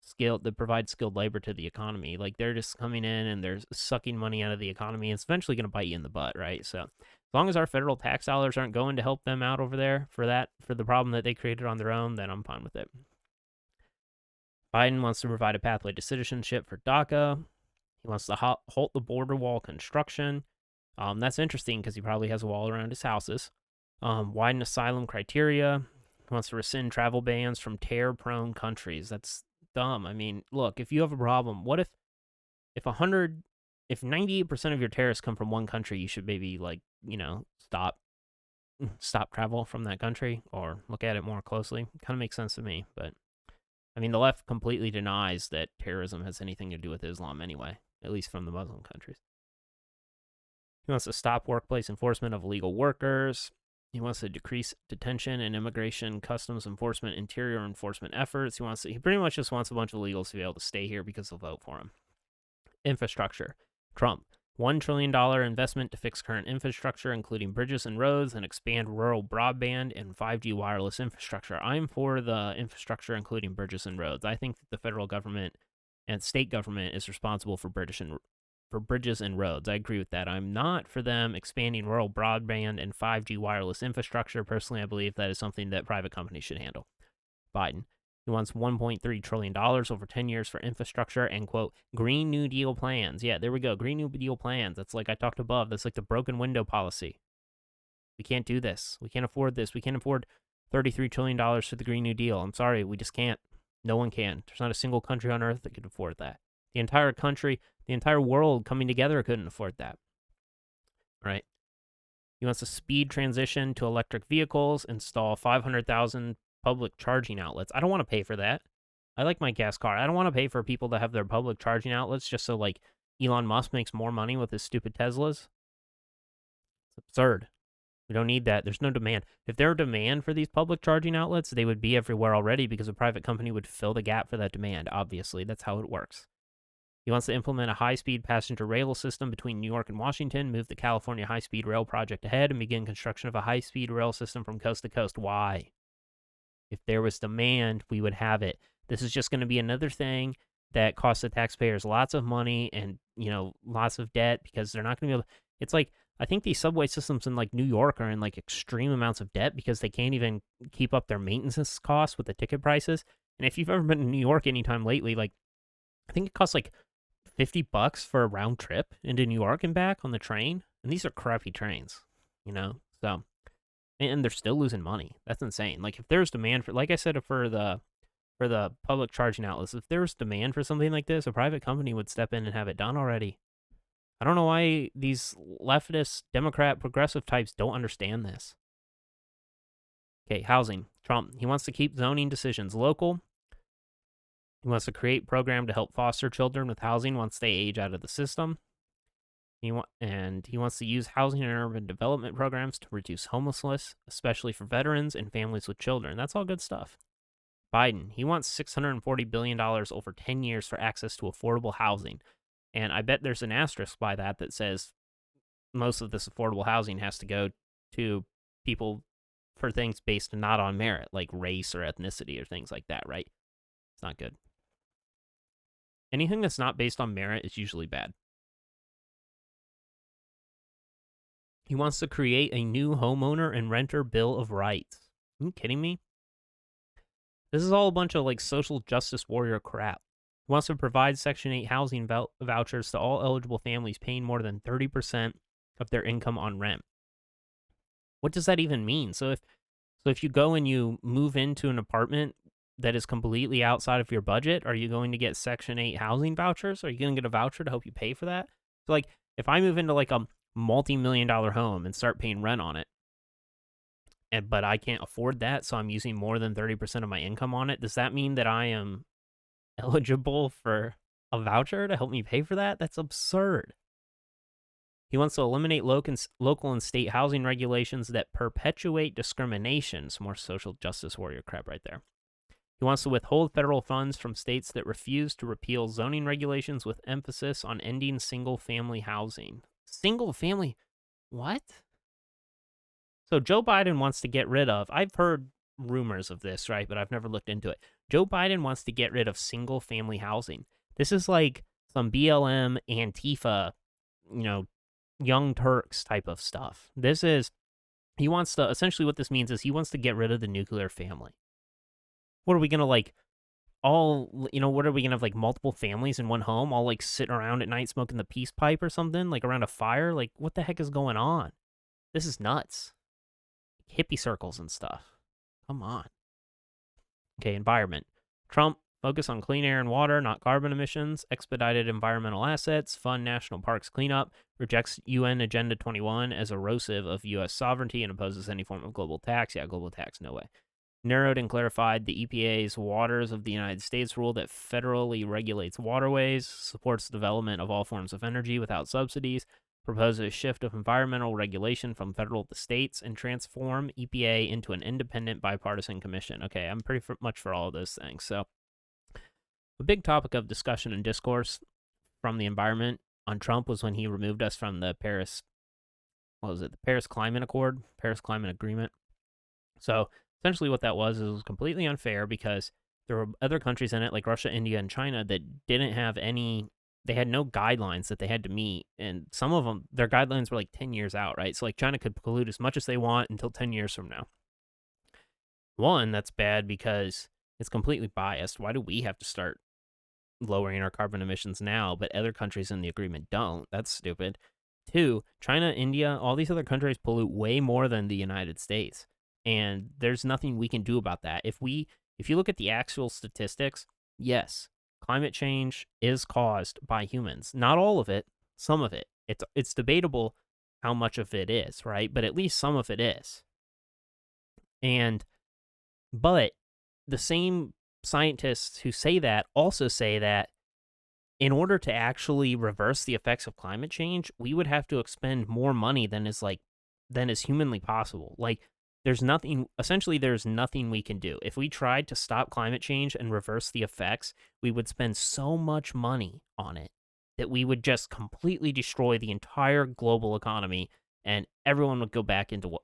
skill that provide skilled labor to the economy. Like they're just coming in and they're sucking money out of the economy. And it's eventually going to bite you in the butt, right? So as long as our federal tax dollars aren't going to help them out over there for the problem that they created on their own, then I'm fine with it. Biden wants to provide a pathway to citizenship for DACA. He wants to halt the border wall construction. That's interesting because he probably has a wall around his houses. Widen asylum criteria. He wants to rescind travel bans from terror-prone countries. That's dumb. I mean, look, if you have a problem, what if 98% of your terrorists come from one country, you should maybe stop travel from that country or look at it more closely. Kind of makes sense to me, but I mean, the left completely denies that terrorism has anything to do with Islam anyway, at least from the Muslim countries. He wants to stop workplace enforcement of illegal workers. He wants to decrease detention and immigration, customs enforcement, interior enforcement efforts. He pretty much just wants a bunch of illegals to be able to stay here because they'll vote for him. Infrastructure. Trump. $1 trillion investment to fix current infrastructure, including bridges and roads, and expand rural broadband and 5G wireless infrastructure. I'm for the infrastructure, including bridges and roads. I think that the federal government and state government is responsible for bridges and roads. I agree with that. I'm not for them expanding rural broadband and 5G wireless infrastructure. Personally, I believe that is something that private companies should handle. Biden. He wants $1.3 trillion over 10 years for infrastructure and, quote, Green New Deal plans. Yeah, there we go. Green New Deal plans. That's like I talked above. That's like the broken window policy. We can't do this. We can't afford this. We can't afford $33 trillion for the Green New Deal. I'm sorry. We just can't. No one can. There's not a single country on earth that could afford that. The entire country, the entire world coming together couldn't afford that. Right? He wants to speed transition to electric vehicles, install 500,000 public charging outlets. I don't want to pay for that. I like my gas car. I don't want to pay for people to have their public charging outlets just so like Elon Musk makes more money with his stupid Teslas. It's absurd. We don't need that. There's no demand. If there were demand for these public charging outlets, they would be everywhere already because a private company would fill the gap for that demand. Obviously, that's how it works. He wants to implement a high-speed passenger rail system between New York and Washington, move the California high-speed rail project ahead, and begin construction of a high-speed rail system from coast to coast. Why? If there was demand, we would have it. This is just going to be another thing that costs the taxpayers lots of money and, lots of debt because they're not going to be able. It's like, I think these subway systems in like New York are in like extreme amounts of debt because they can't even keep up their maintenance costs with the ticket prices. And if you've ever been to New York anytime lately, like, I think it costs like $50 for a round trip into New York and back on the train. And these are crappy trains, so. And they're still losing money. That's insane. Like if there's demand for, like I said, for the public charging outlets, if there's demand for something like this, a private company would step in and have it done already. I don't know why these leftist, Democrat, progressive types don't understand this. Okay, housing. Trump, he wants to keep zoning decisions local. He wants to create a program to help foster children with housing once they age out of the system. He wants to use housing and urban development programs to reduce homelessness, especially for veterans and families with children. That's all good stuff. Biden, he wants $640 billion over 10 years for access to affordable housing. And I bet there's an asterisk by that that says most of this affordable housing has to go to people for things based not on merit, like race or ethnicity or things like that, right? It's not good. Anything that's not based on merit is usually bad. He wants to create a new homeowner and renter bill of rights. Are you kidding me? This is all a bunch of like social justice warrior crap. He wants to provide Section 8 housing vouchers to all eligible families paying more than 30% of their income on rent. What does that even mean? So if you go and you move into an apartment that is completely outside of your budget, are you going to get Section 8 housing vouchers? Are you going to get a voucher to help you pay for that? So like if I move into like a multi-million-dollar home and start paying rent on it, but I can't afford that, so I'm using more than 30% of my income on it, does that mean that I am eligible for a voucher to help me pay for that? That's absurd. He wants to eliminate local and state housing regulations that perpetuate discrimination. Some more social justice warrior crap right there. He wants to withhold federal funds from states that refuse to repeal zoning regulations with emphasis on ending single-family housing. Single-family? What? So Joe Biden wants to get rid of, I've heard rumors of this, right, but I've never looked into it. Joe Biden wants to get rid of single-family housing. This is like some BLM, Antifa, Young Turks type of stuff. He wants to, essentially what this means is he wants to get rid of the nuclear family. What are we going to what are we going to have like multiple families in one home, all like sitting around at night smoking the peace pipe or something, like around a fire? Like what the heck is going on? This is nuts. Hippie circles and stuff. Come on. Okay, environment. Trump, focus on clean air and water, not carbon emissions, expedited environmental assets, fund national parks cleanup, rejects UN Agenda 21 as erosive of U.S. sovereignty and opposes any form of global tax. Yeah, global tax, no way. Narrowed and clarified the EPA's Waters of the United States rule that federally regulates waterways, supports the development of all forms of energy without subsidies, proposes a shift of environmental regulation from federal to states, and transform EPA into an independent bipartisan commission. Okay, I'm pretty much for all of those things. So a big topic of discussion and discourse from the environment on Trump was when he removed us from the Paris Climate Accord, Paris Climate Agreement. So essentially what that was, it was completely unfair because there were other countries in it like Russia, India, and China that didn't have they had no guidelines that they had to meet. And some of them, their guidelines were like 10 years out, right? So like China could pollute as much as they want until 10 years from now. One, that's bad because it's completely biased. Why do we have to start lowering our carbon emissions now, but other countries in the agreement don't? That's stupid. Two, China, India, all these other countries pollute way more than the United States. And there's nothing we can do about that. If you look at the actual statistics, yes, climate change is caused by humans. Not all of it, some of it. It's debatable how much of it is, right? But at least some of it is. But the same scientists who say that also say that in order to actually reverse the effects of climate change, we would have to expend more money than is humanly possible. Like there's nothing we can do. If we tried to stop climate change and reverse the effects, we would spend so much money on it that we would just completely destroy the entire global economy and everyone would go back into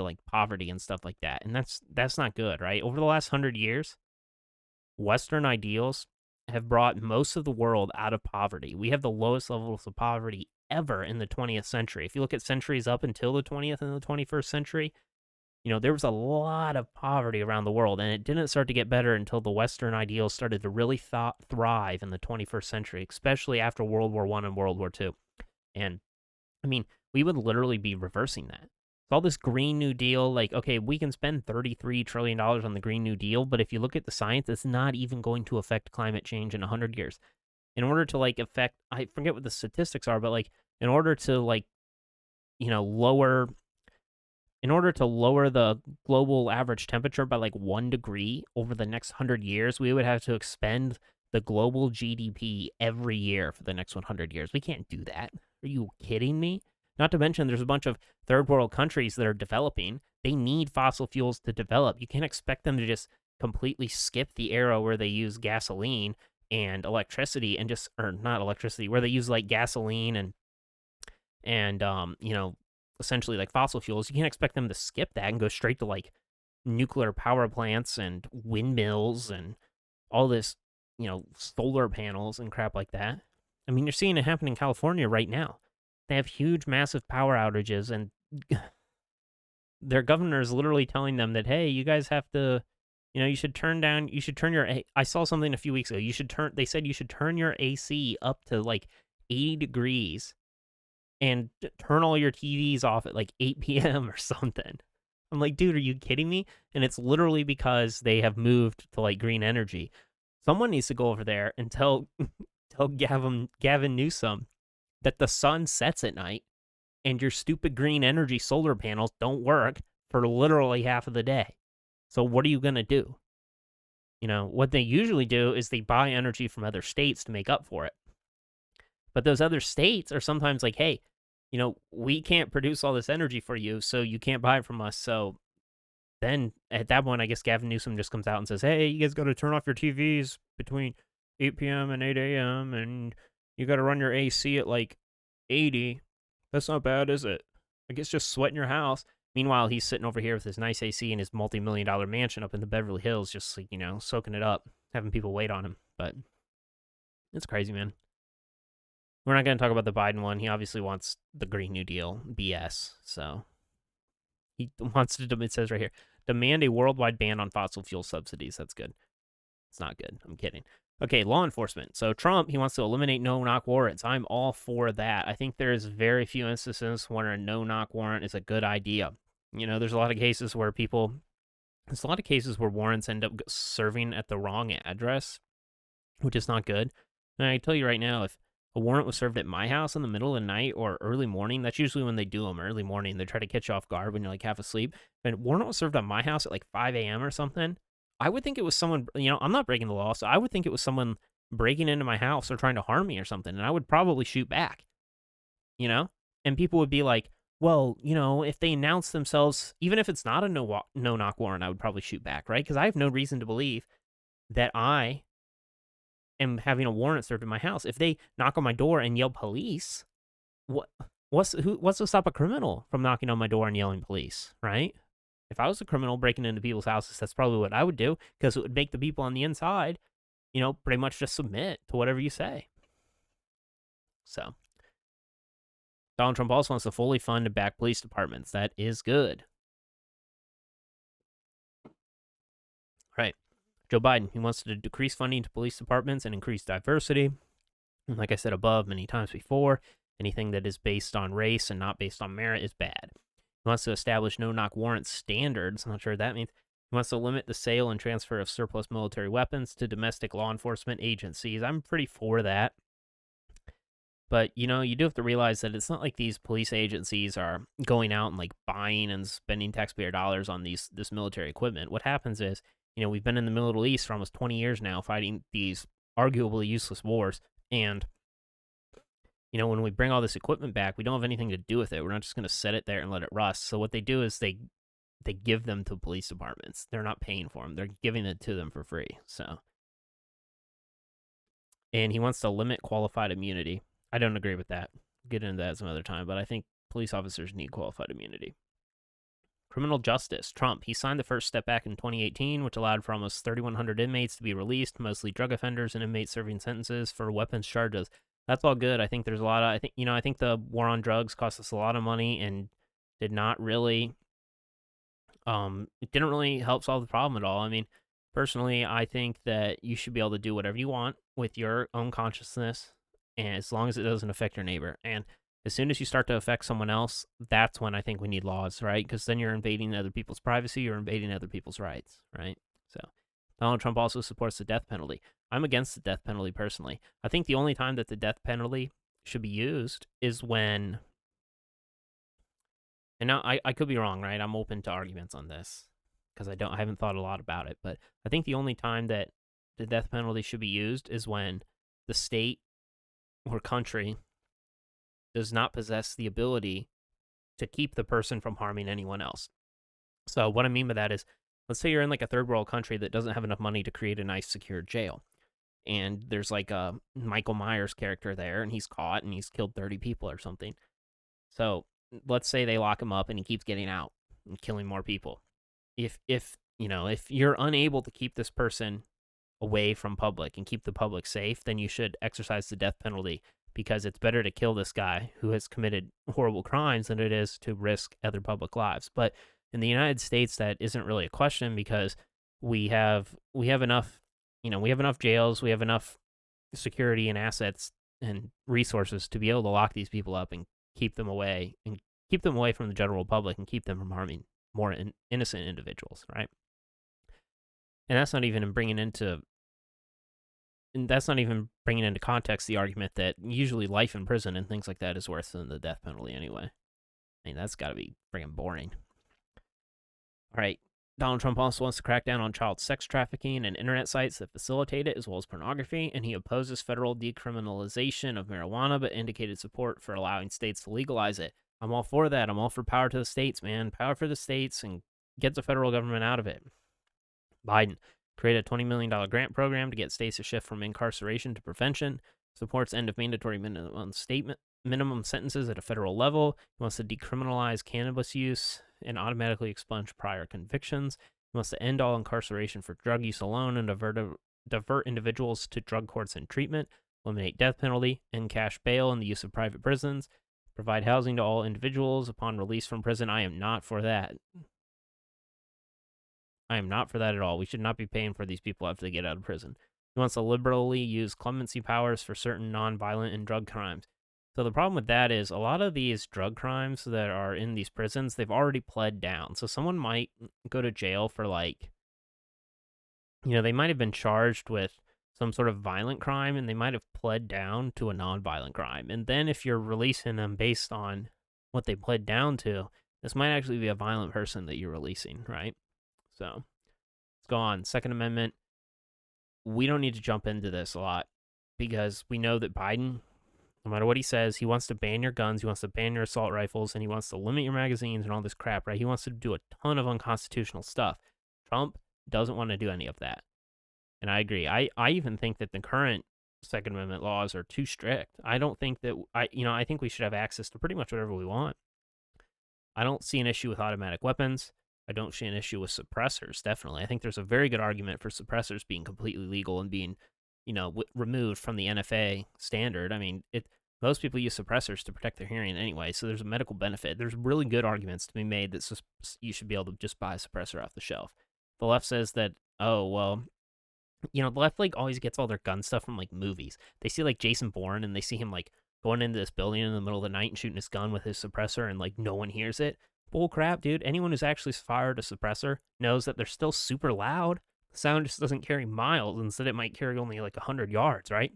like poverty and stuff like that. And that's not good, right? Over the last 100 years, Western ideals have brought most of the world out of poverty. We have the lowest levels of poverty ever in the 20th century. If you look at centuries up until the 20th and the 21st century, there was a lot of poverty around the world, and it didn't start to get better until the Western ideals started to really thrive in the 21st century, especially after World War I and World War II. And, we would literally be reversing that. So all this Green New Deal, like, okay, we can spend $33 trillion on the Green New Deal, but if you look at the science, it's not even going to affect climate change in 100 years. In order to, affect, I forget what the statistics are, but, in order to, lower the global average temperature by 1 degree over the next 100 years, we would have to expend the global GDP every year for the next 100 years. We can't do that. Are you kidding me? Not to mention there's a bunch of third world countries that are developing. They need fossil fuels to develop. You can't expect them to just completely skip the era where they use gasoline and electricity and just, or not electricity, where they use like gasoline and essentially like fossil fuels. You can't expect them to skip that and go straight to like nuclear power plants and windmills and all this, solar panels and crap like that. I mean, you're seeing it happen in California right now. They have huge, massive power outages, and their governor is literally telling them that, hey, you guys have to, you should turn your, I saw something a few weeks ago. They said you should turn your AC up to like 80 degrees and turn all your TVs off at like 8 p.m. or something. I'm like, dude, are you kidding me? And it's literally because they have moved to like green energy. Someone needs to go over there and tell Gavin Newsom that the sun sets at night and your stupid green energy solar panels don't work for literally half of the day. So what are you going to do? What they usually do is they buy energy from other states to make up for it. But those other states are sometimes like, hey, we can't produce all this energy for you, so you can't buy it from us. So then at that point, I guess Gavin Newsom just comes out and says, hey, you guys got to turn off your TVs between 8 p.m. and 8 a.m. and you got to run your AC at like 80. That's not bad, is it? I guess just sweat in your house. Meanwhile, he's sitting over here with his nice AC in his multi-million-dollar mansion up in the Beverly Hills, just like, soaking it up, having people wait on him. But it's crazy, man. We're not going to talk about the Biden one. He obviously wants the Green New Deal BS. So he wants to, it says right here, demand a worldwide ban on fossil fuel subsidies. That's good. It's not good. I'm kidding. Okay, law enforcement. So Trump, he wants to eliminate no-knock warrants. I'm all for that. I think there's very few instances where a no-knock warrant is a good idea. There's a lot of cases where warrants end up serving at the wrong address, which is not good. And I tell you right now, if a warrant was served at my house in the middle of the night or early morning, that's usually when they do them, early morning. They try to catch you off guard when you're like half asleep. And a warrant was served on my house at like 5 a.m. or something. I would think it was someone, I'm not breaking the law, so I would think it was someone breaking into my house or trying to harm me or something, and I would probably shoot back, And people would be like, well, if they announce themselves, even if it's not a no-knock warrant, I would probably shoot back, right? Because I have no reason to believe that I am having a warrant served in my house. If they knock on my door and yell police, what's to stop a criminal from knocking on my door and yelling police, right? If I was a criminal breaking into people's houses, that's probably what I would do, because it would make the people on the inside, pretty much just submit to whatever you say. So, Donald Trump also wants to fully fund and back police departments. That is good. Right. Joe Biden, he wants to decrease funding to police departments and increase diversity. And like I said above many times before, anything that is based on race and not based on merit is bad. He wants to establish no-knock warrant standards. I'm not sure what that means. He wants to limit the sale and transfer of surplus military weapons to domestic law enforcement agencies. I'm pretty for that. But, you do have to realize that it's not like these police agencies are going out and like buying and spending taxpayer dollars on this military equipment. What happens is, we've been in the Middle East for almost 20 years now fighting these arguably useless wars. And when we bring all this equipment back, we don't have anything to do with it. We're not just going to set it there and let it rust. So what they do is they give them to police departments. They're not paying for them. They're giving it to them for free. So, and he wants to limit qualified immunity. I don't agree with that. We'll get into that some other time, but I think police officers need qualified immunity. Criminal justice. Trump, he signed the First Step Act in 2018, which allowed for almost 3,100 inmates to be released, mostly drug offenders and inmates serving sentences for weapons charges. That's all good. I think there's a lot of, I think the war on drugs cost us a lot of money and did not really, it didn't really help solve the problem at all. I mean, personally, I think that you should be able to do whatever you want with your own consciousness, and as long as it doesn't affect your neighbor. And as soon as you start to affect someone else, that's when I think we need laws, right? Because then you're invading other people's privacy, you're invading other people's rights, right? So Donald Trump also supports the death penalty. I'm against the death penalty personally. I think the only time that the death penalty should be used is when, and now I could be wrong, right? I'm open to arguments on this because I haven't thought a lot about it, but I think the only time that the death penalty should be used is when the state or country does not possess the ability to keep the person from harming anyone else. So what I mean by that is, let's say you're in like a third world country that doesn't have enough money to create a nice secure jail, and there's like a Michael Myers character there, and he's caught and he's killed 30 people or something. So let's say they lock him up and he keeps getting out and killing more people. If you're unable to keep this person away from public and keep the public safe, then you should exercise the death penalty, because it's better to kill this guy who has committed horrible crimes than it is to risk other public lives. But in the United States, that isn't really a question, because we have enough, we have enough jails, we have enough security and assets and resources to be able to lock these people up and keep them away from the general public and keep them from harming more innocent individuals, right? And that's not even bringing into context the argument that usually life in prison and things like that is worse than the death penalty anyway. I mean, that's got to be friggin' boring. All right. Donald Trump also wants to crack down on child sex trafficking and internet sites that facilitate it, as well as pornography, and he opposes federal decriminalization of marijuana, but indicated support for allowing states to legalize it. I'm all for that. I'm all for power to the states, man. Power for the states, and get the federal government out of it. Biden created a $20 million grant program to get states to shift from incarceration to prevention, supports end of mandatory minimum sentences at a federal level. He wants to decriminalize cannabis use and automatically expunge prior convictions. He wants to end all incarceration for drug use alone and divert individuals to drug courts and treatment, eliminate death penalty, end cash bail and the use of private prisons, provide housing to all individuals upon release from prison. I am not for that. I am not for that at all. We should not be paying for these people after they get out of prison. He wants to liberally use clemency powers for certain non-violent and drug crimes. So the problem with that is a lot of these drug crimes that are in these prisons, they've already pled down. So someone might go to jail for they might have been charged with some sort of violent crime, and they might have pled down to a non-violent crime. And then if you're releasing them based on what they pled down to, this might actually be a violent person that you're releasing, right? So let's go on. Second Amendment. We don't need to jump into this a lot, because we know that Biden, no matter what he says, he wants to ban your guns, he wants to ban your assault rifles, and he wants to limit your magazines and all this crap, right? He wants to do a ton of unconstitutional stuff. Trump doesn't want to do any of that. And I agree. I even think that the current Second Amendment laws are too strict. I don't think that, I think we should have access to pretty much whatever we want. I don't see an issue with automatic weapons. I don't see an issue with suppressors, definitely. I think there's a very good argument for suppressors being completely legal and being, removed from the NFA standard. I mean, most people use suppressors to protect their hearing anyway, so there's a medical benefit. There's really good arguments to be made that you should be able to just buy a suppressor off the shelf. The left says that, oh, well, the left always gets all their gun stuff from movies. They see Jason Bourne, and they see him going into this building in the middle of the night and shooting his gun with his suppressor, and no one hears it. Bull crap, dude. Anyone who's actually fired a suppressor knows that they're still super loud. The sound just doesn't carry miles. Instead, it might carry only 100 yards, right?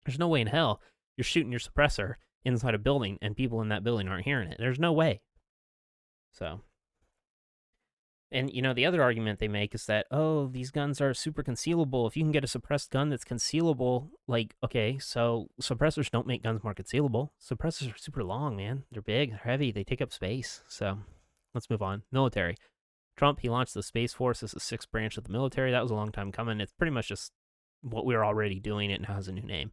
There's no way in hell you're shooting your suppressor inside a building and people in that building aren't hearing it. There's no way. So, and the other argument they make is that, oh, these guns are super concealable. If you can get a suppressed gun that's concealable, okay, so suppressors don't make guns more concealable. Suppressors are super long, man. They're big, they're heavy, they take up space. So let's move on. Military. Trump, he launched the Space Force as the sixth branch of the military. That was a long time coming. It's pretty much just what we were already doing. It now has a new name.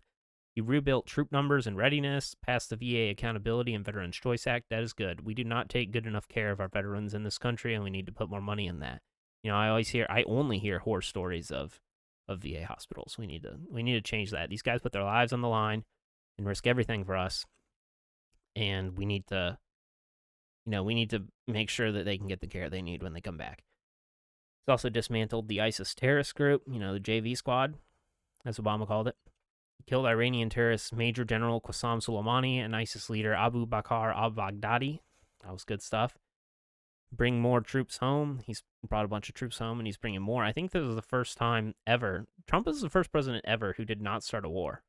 He rebuilt troop numbers and readiness, passed the VA Accountability and Veterans Choice Act. That is good. We do not take good enough care of our veterans in this country, and we need to put more money in that. I only hear horror stories of VA hospitals. We need to change that. These guys put their lives on the line and risk everything for us, and we need to make sure that they can get the care they need when they come back. He's also dismantled the ISIS terrorist group, the JV squad, as Obama called it. Killed Iranian terrorist Major General Qassem Soleimani and ISIS leader Abu Bakr al-Baghdadi. That was good stuff. Bring more troops home. He's brought a bunch of troops home, and he's bringing more. I think this is the first time ever. Trump is the first president ever who did not start a war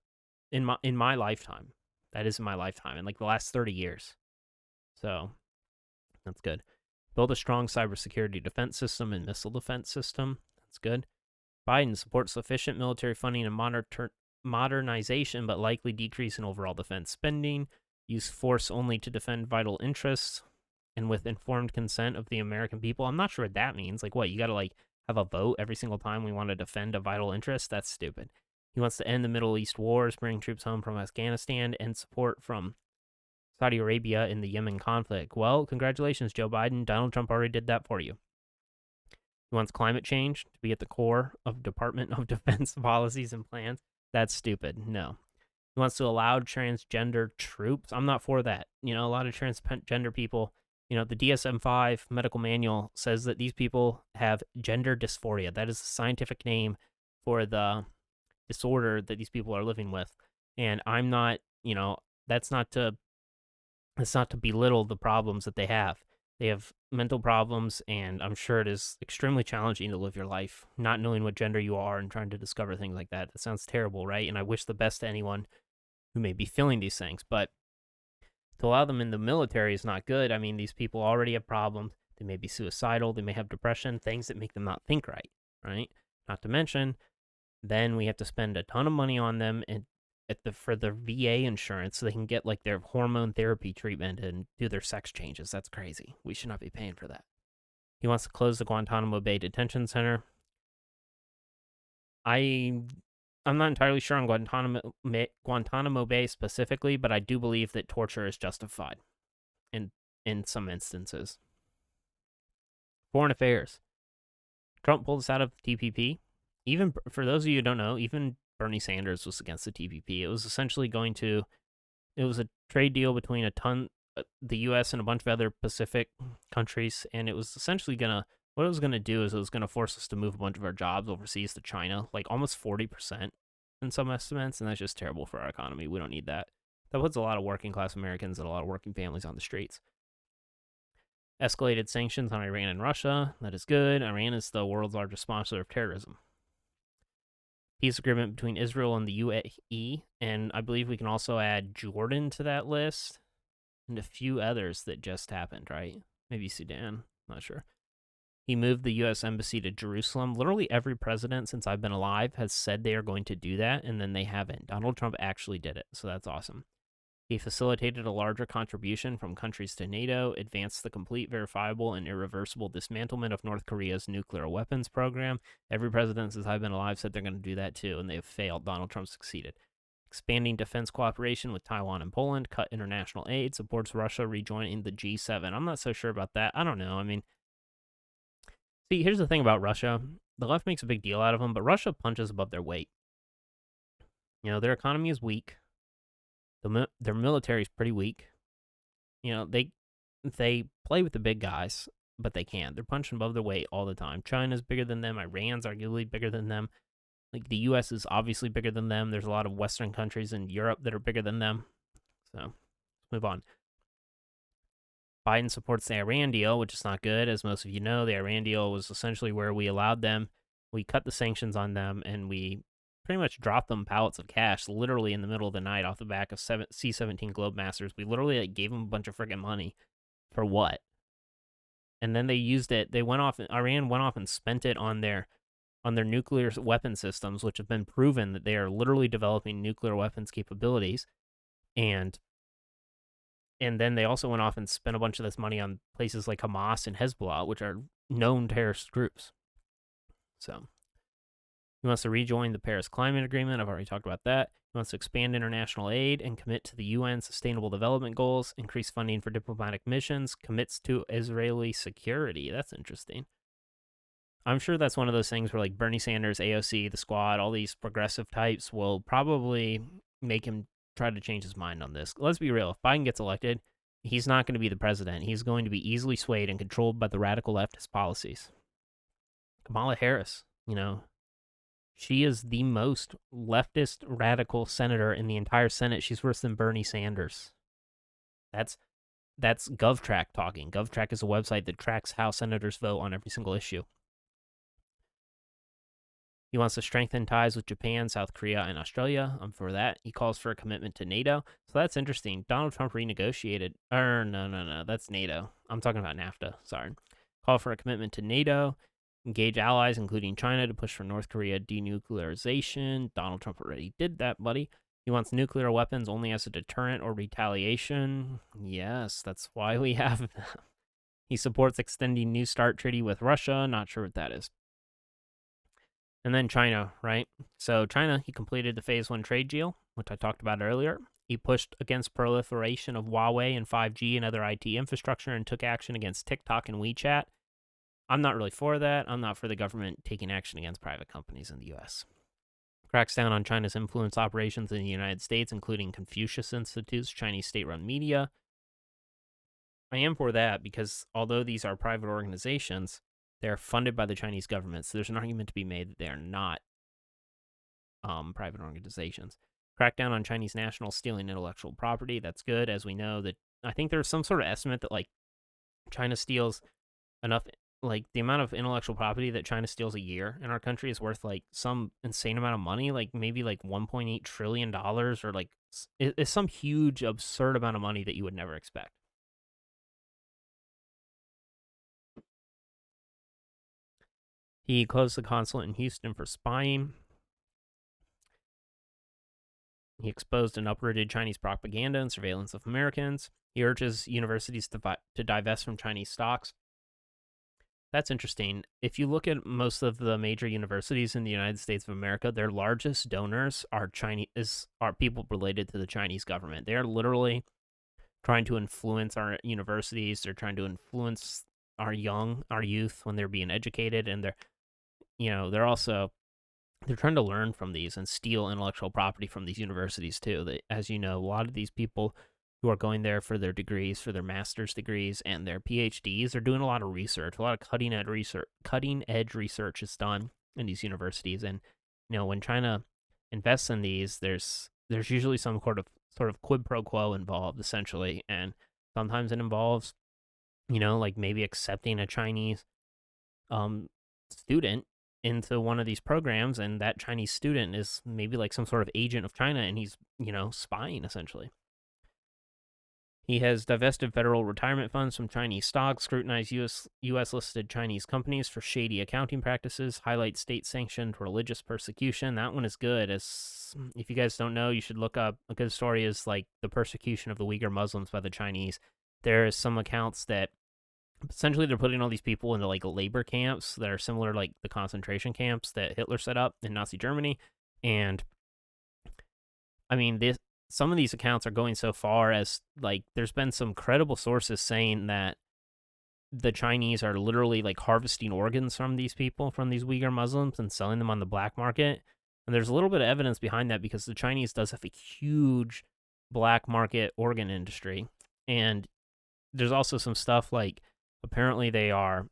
in my lifetime. That is in my lifetime, in the last 30 years. So that's good. Build a strong cybersecurity defense system and missile defense system. That's good. Biden supports sufficient military funding and modernization, but likely decrease in overall defense spending. Use force only to defend vital interests. and with informed consent of the American people. I'm not sure what that means. Like, what, you gotta, like, have a vote every single time we want to defend a vital interest? That's stupid. He wants to end the Middle East wars, bring troops home from Afghanistan, and support from Saudi Arabia in the Yemen conflict. Well, congratulations, Joe Biden. Donald Trump already did that for you. He wants climate change to be at the core of Department of Defense policies and plans. That's stupid. No. He wants to allow transgender troops. I'm not for that. You know, a lot of transgender people, you know, the DSM-5 medical manual says that these people have gender dysphoria. That is the scientific name for the disorder that these people are living with. And I'm not, you know, that's not to belittle the problems that they have. They have mental problems, and I'm sure it is extremely challenging to live your life not knowing what gender you are and trying to discover things like that. That sounds terrible, right? And I wish the best to anyone who may be feeling these things, but to allow them in the military is not good. I mean, these people already have problems. They may be suicidal, they may have depression, things that make them not think right, right? Not to mention, then we have to spend a ton of money on them and for their VA insurance so they can get like their hormone therapy treatment and do their sex changes. That's crazy. We should not be paying for that. He wants to close the Guantanamo Bay Detention Center. I'm not entirely sure on Guantanamo Bay specifically, but I do believe that torture is justified in some instances. Foreign affairs. Trump pulled us out of the TPP. Even for those of you who don't know, even Bernie Sanders was against the TPP. It was essentially it was a trade deal between the U.S. and a bunch of other Pacific countries, and it was essentially what it was gonna do is it was gonna force us to move a bunch of our jobs overseas to China, like almost 40% in some estimates, and that's just terrible for our economy. We don't need that. That puts a lot of working class Americans and a lot of working families on the streets. Escalated sanctions on Iran and Russia. That is good. Iran is the world's largest sponsor of terrorism. Peace agreement between Israel and the UAE, and I believe we can also add Jordan to that list, and a few others that just happened, right? Maybe Sudan, not sure. He moved the U.S. Embassy to Jerusalem. Literally every president since I've been alive has said they are going to do that, and then they haven't. Donald Trump actually did it, so that's awesome. He facilitated a larger contribution from countries to NATO, advanced the complete, verifiable, and irreversible dismantlement of North Korea's nuclear weapons program. Every president since I've been alive said they're going to do that too, and they have failed. Donald Trump succeeded. Expanding defense cooperation with Taiwan and Poland, cut international aid, supports Russia rejoining the G7. I'm not so sure about that. I don't know. I mean, see, here's the thing about Russia. The left makes a big deal out of them, but Russia punches above their weight. You know, their economy is weak. Their military is pretty weak. You know, they play with the big guys, but they can't. They're punching above their weight all the time. China's bigger than them. Iran's arguably bigger than them. Like, the U.S. is obviously bigger than them. There's a lot of Western countries in Europe that are bigger than them. So, let's move on. Biden supports the Iran deal, which is not good. As most of you know, the Iran deal was essentially where we cut the sanctions on them, and we pretty much dropped them pallets of cash literally in the middle of the night off the back of C-17 Globemasters. We literally gave them a bunch of freaking money. For what? And then they used it. Iran went off and spent it on their nuclear weapon systems, which have been proven that they are literally developing nuclear weapons capabilities. And then they also went off and spent a bunch of this money on places like Hamas and Hezbollah, which are known terrorist groups. So he wants to rejoin the Paris Climate Agreement. I've already talked about that. He wants to expand international aid and commit to the UN Sustainable Development Goals, increase funding for diplomatic missions, commits to Israeli security. That's interesting. I'm sure that's one of those things where, like, Bernie Sanders, AOC, the Squad, all these progressive types will probably make him try to change his mind on this. Let's be real. If Biden gets elected, he's not going to be the president. He's going to be easily swayed and controlled by the radical leftist policies. Kamala Harris, you know, she is the most leftist radical senator in the entire Senate. She's worse than Bernie Sanders. That's GovTrack talking. GovTrack is a website that tracks how senators vote on every single issue. He wants to strengthen ties with Japan, South Korea, and Australia. I'm for that. He calls for a commitment to NATO. So that's interesting. Donald Trump renegotiated. No. That's NATO. I'm talking about NAFTA. Sorry. Call for a commitment to NATO. Engage allies, including China, to push for North Korea denuclearization. Donald Trump already did that, buddy. He wants nuclear weapons only as a deterrent or retaliation. Yes, that's why we have He supports extending New START treaty with Russia. Not sure what that is. And then China, right? So China, he completed the phase 1 trade deal, which I talked about earlier. He pushed against proliferation of Huawei and 5G and other IT infrastructure and took action against TikTok and WeChat. I'm not really for that. I'm not for the government taking action against private companies in the US. Cracks down on China's influence operations in the United States, including Confucius Institute's Chinese state-run media. I am for that because although these are private organizations, they're funded by the Chinese government, so there's an argument to be made that they are not private organizations. Crackdown on Chinese nationals stealing intellectual property. That's good, as we know that I think there's some sort of estimate that like China steals enough, like the amount of intellectual property that China steals a year in our country is worth like some insane amount of money, like maybe like $1.8 trillion, or like it's some huge absurd amount of money that you would never expect. He closed the consulate in Houston for spying. He exposed and uprooted Chinese propaganda and surveillance of Americans. He urges universities to divest from Chinese stocks. That's interesting. If you look at most of the major universities in the United States of America, their largest donors are people related to the Chinese government. They are literally trying to influence our universities. They're trying to influence our youth when they're being educated, and they're also trying to learn from these and steal intellectual property from these universities too. As you know, a lot of these people who are going there for their degrees, for their master's degrees and their PhDs, they're doing a lot of research. A lot of cutting edge research is done in these universities. And when China invests in these, there's usually some sort of quid pro quo involved, essentially. And sometimes it involves, like maybe accepting a Chinese student into one of these programs, and that Chinese student is maybe like some sort of agent of China, and he's, spying essentially. He has divested federal retirement funds from Chinese stocks, scrutinized U.S.-listed Chinese companies for shady accounting practices, highlight state-sanctioned religious persecution. That one is good. If you guys don't know, you should look up. A good story is like the persecution of the Uyghur Muslims by the Chinese. There is some accounts that essentially they're putting all these people into like labor camps that are similar to like the concentration camps that Hitler set up in Nazi Germany. And I mean, some of these accounts are going so far as like there's been some credible sources saying that the Chinese are literally like harvesting organs from these people, from these Uyghur Muslims, and selling them on the black market. And there's a little bit of evidence behind that because the Chinese does have a huge black market organ industry. And there's also some stuff like apparently they're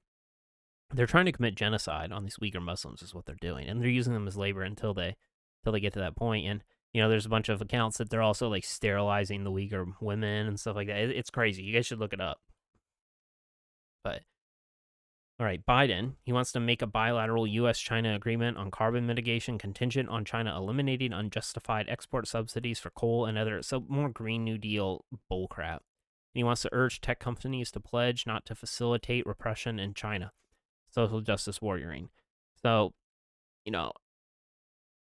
trying to commit genocide on these Uyghur Muslims is what they're doing. And they're using them as labor until they get to that point. And there's a bunch of accounts that they're also like sterilizing the Uyghur women and stuff like that. It's crazy. You guys should look it up. But all right, Biden, he wants to make a bilateral U.S.-China agreement on carbon mitigation contingent on China eliminating unjustified export subsidies for coal and other more Green New Deal bullcrap. And he wants to urge tech companies to pledge not to facilitate repression in China. Social justice warrioring. So,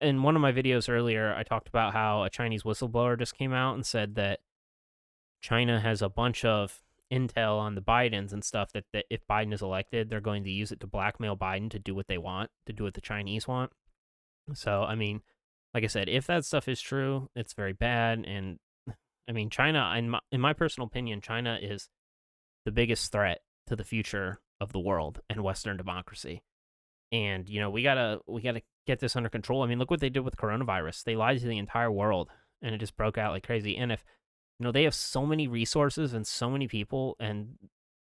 in one of my videos earlier, I talked about how a Chinese whistleblower just came out and said that China has a bunch of intel on the Bidens and stuff that if Biden is elected, they're going to use it to blackmail Biden to do what they want, to do what the Chinese want. So, I mean, like I said, if that stuff is true, it's very bad. And I mean, China, in my personal opinion, China is the biggest threat to the future of the world and Western democracy. And, we gotta get this under control. I mean, look what they did with coronavirus. They lied to the entire world, and it just broke out like crazy. And if, they have so many resources and so many people, and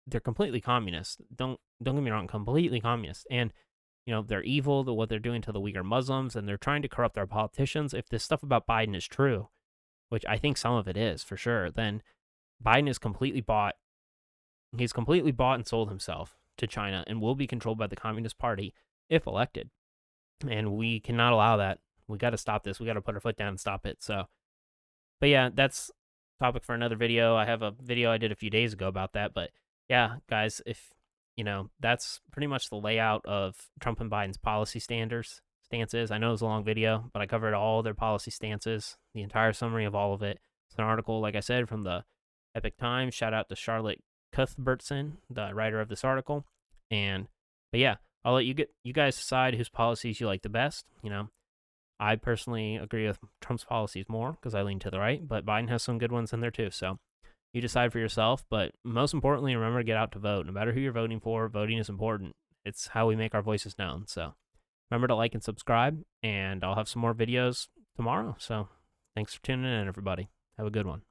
they're completely communist. Don't get me wrong, completely communist. And, they're evil, what they're doing to the Uyghur Muslims, and they're trying to corrupt our politicians. If this stuff about Biden is true, which I think some of it is for sure, then Biden is completely bought. He's completely bought and sold himself to China and will be controlled by the Communist Party if elected. And we cannot allow that. We got to stop this. We got to put our foot down and stop it. So, but yeah, that's topic for another video. I have a video I did a few days ago about that. But yeah, guys, if that's pretty much the layout of Trump and Biden's policy stances. I know it was a long video, but I covered all their policy stances, the entire summary of all of it. It's an article, like I said, from the Epoch Times. Shout out to Charlotte Cuthbertson, the writer of this article. But yeah, I'll let you guys decide whose policies you like the best. I personally agree with Trump's policies more because I lean to the right, but Biden has some good ones in there too. So you decide for yourself. But most importantly, remember to get out to vote. No matter who you're voting for, voting is important. It's how we make our voices known. So remember to like and subscribe, and I'll have some more videos tomorrow. So thanks for tuning in, everybody. Have a good one.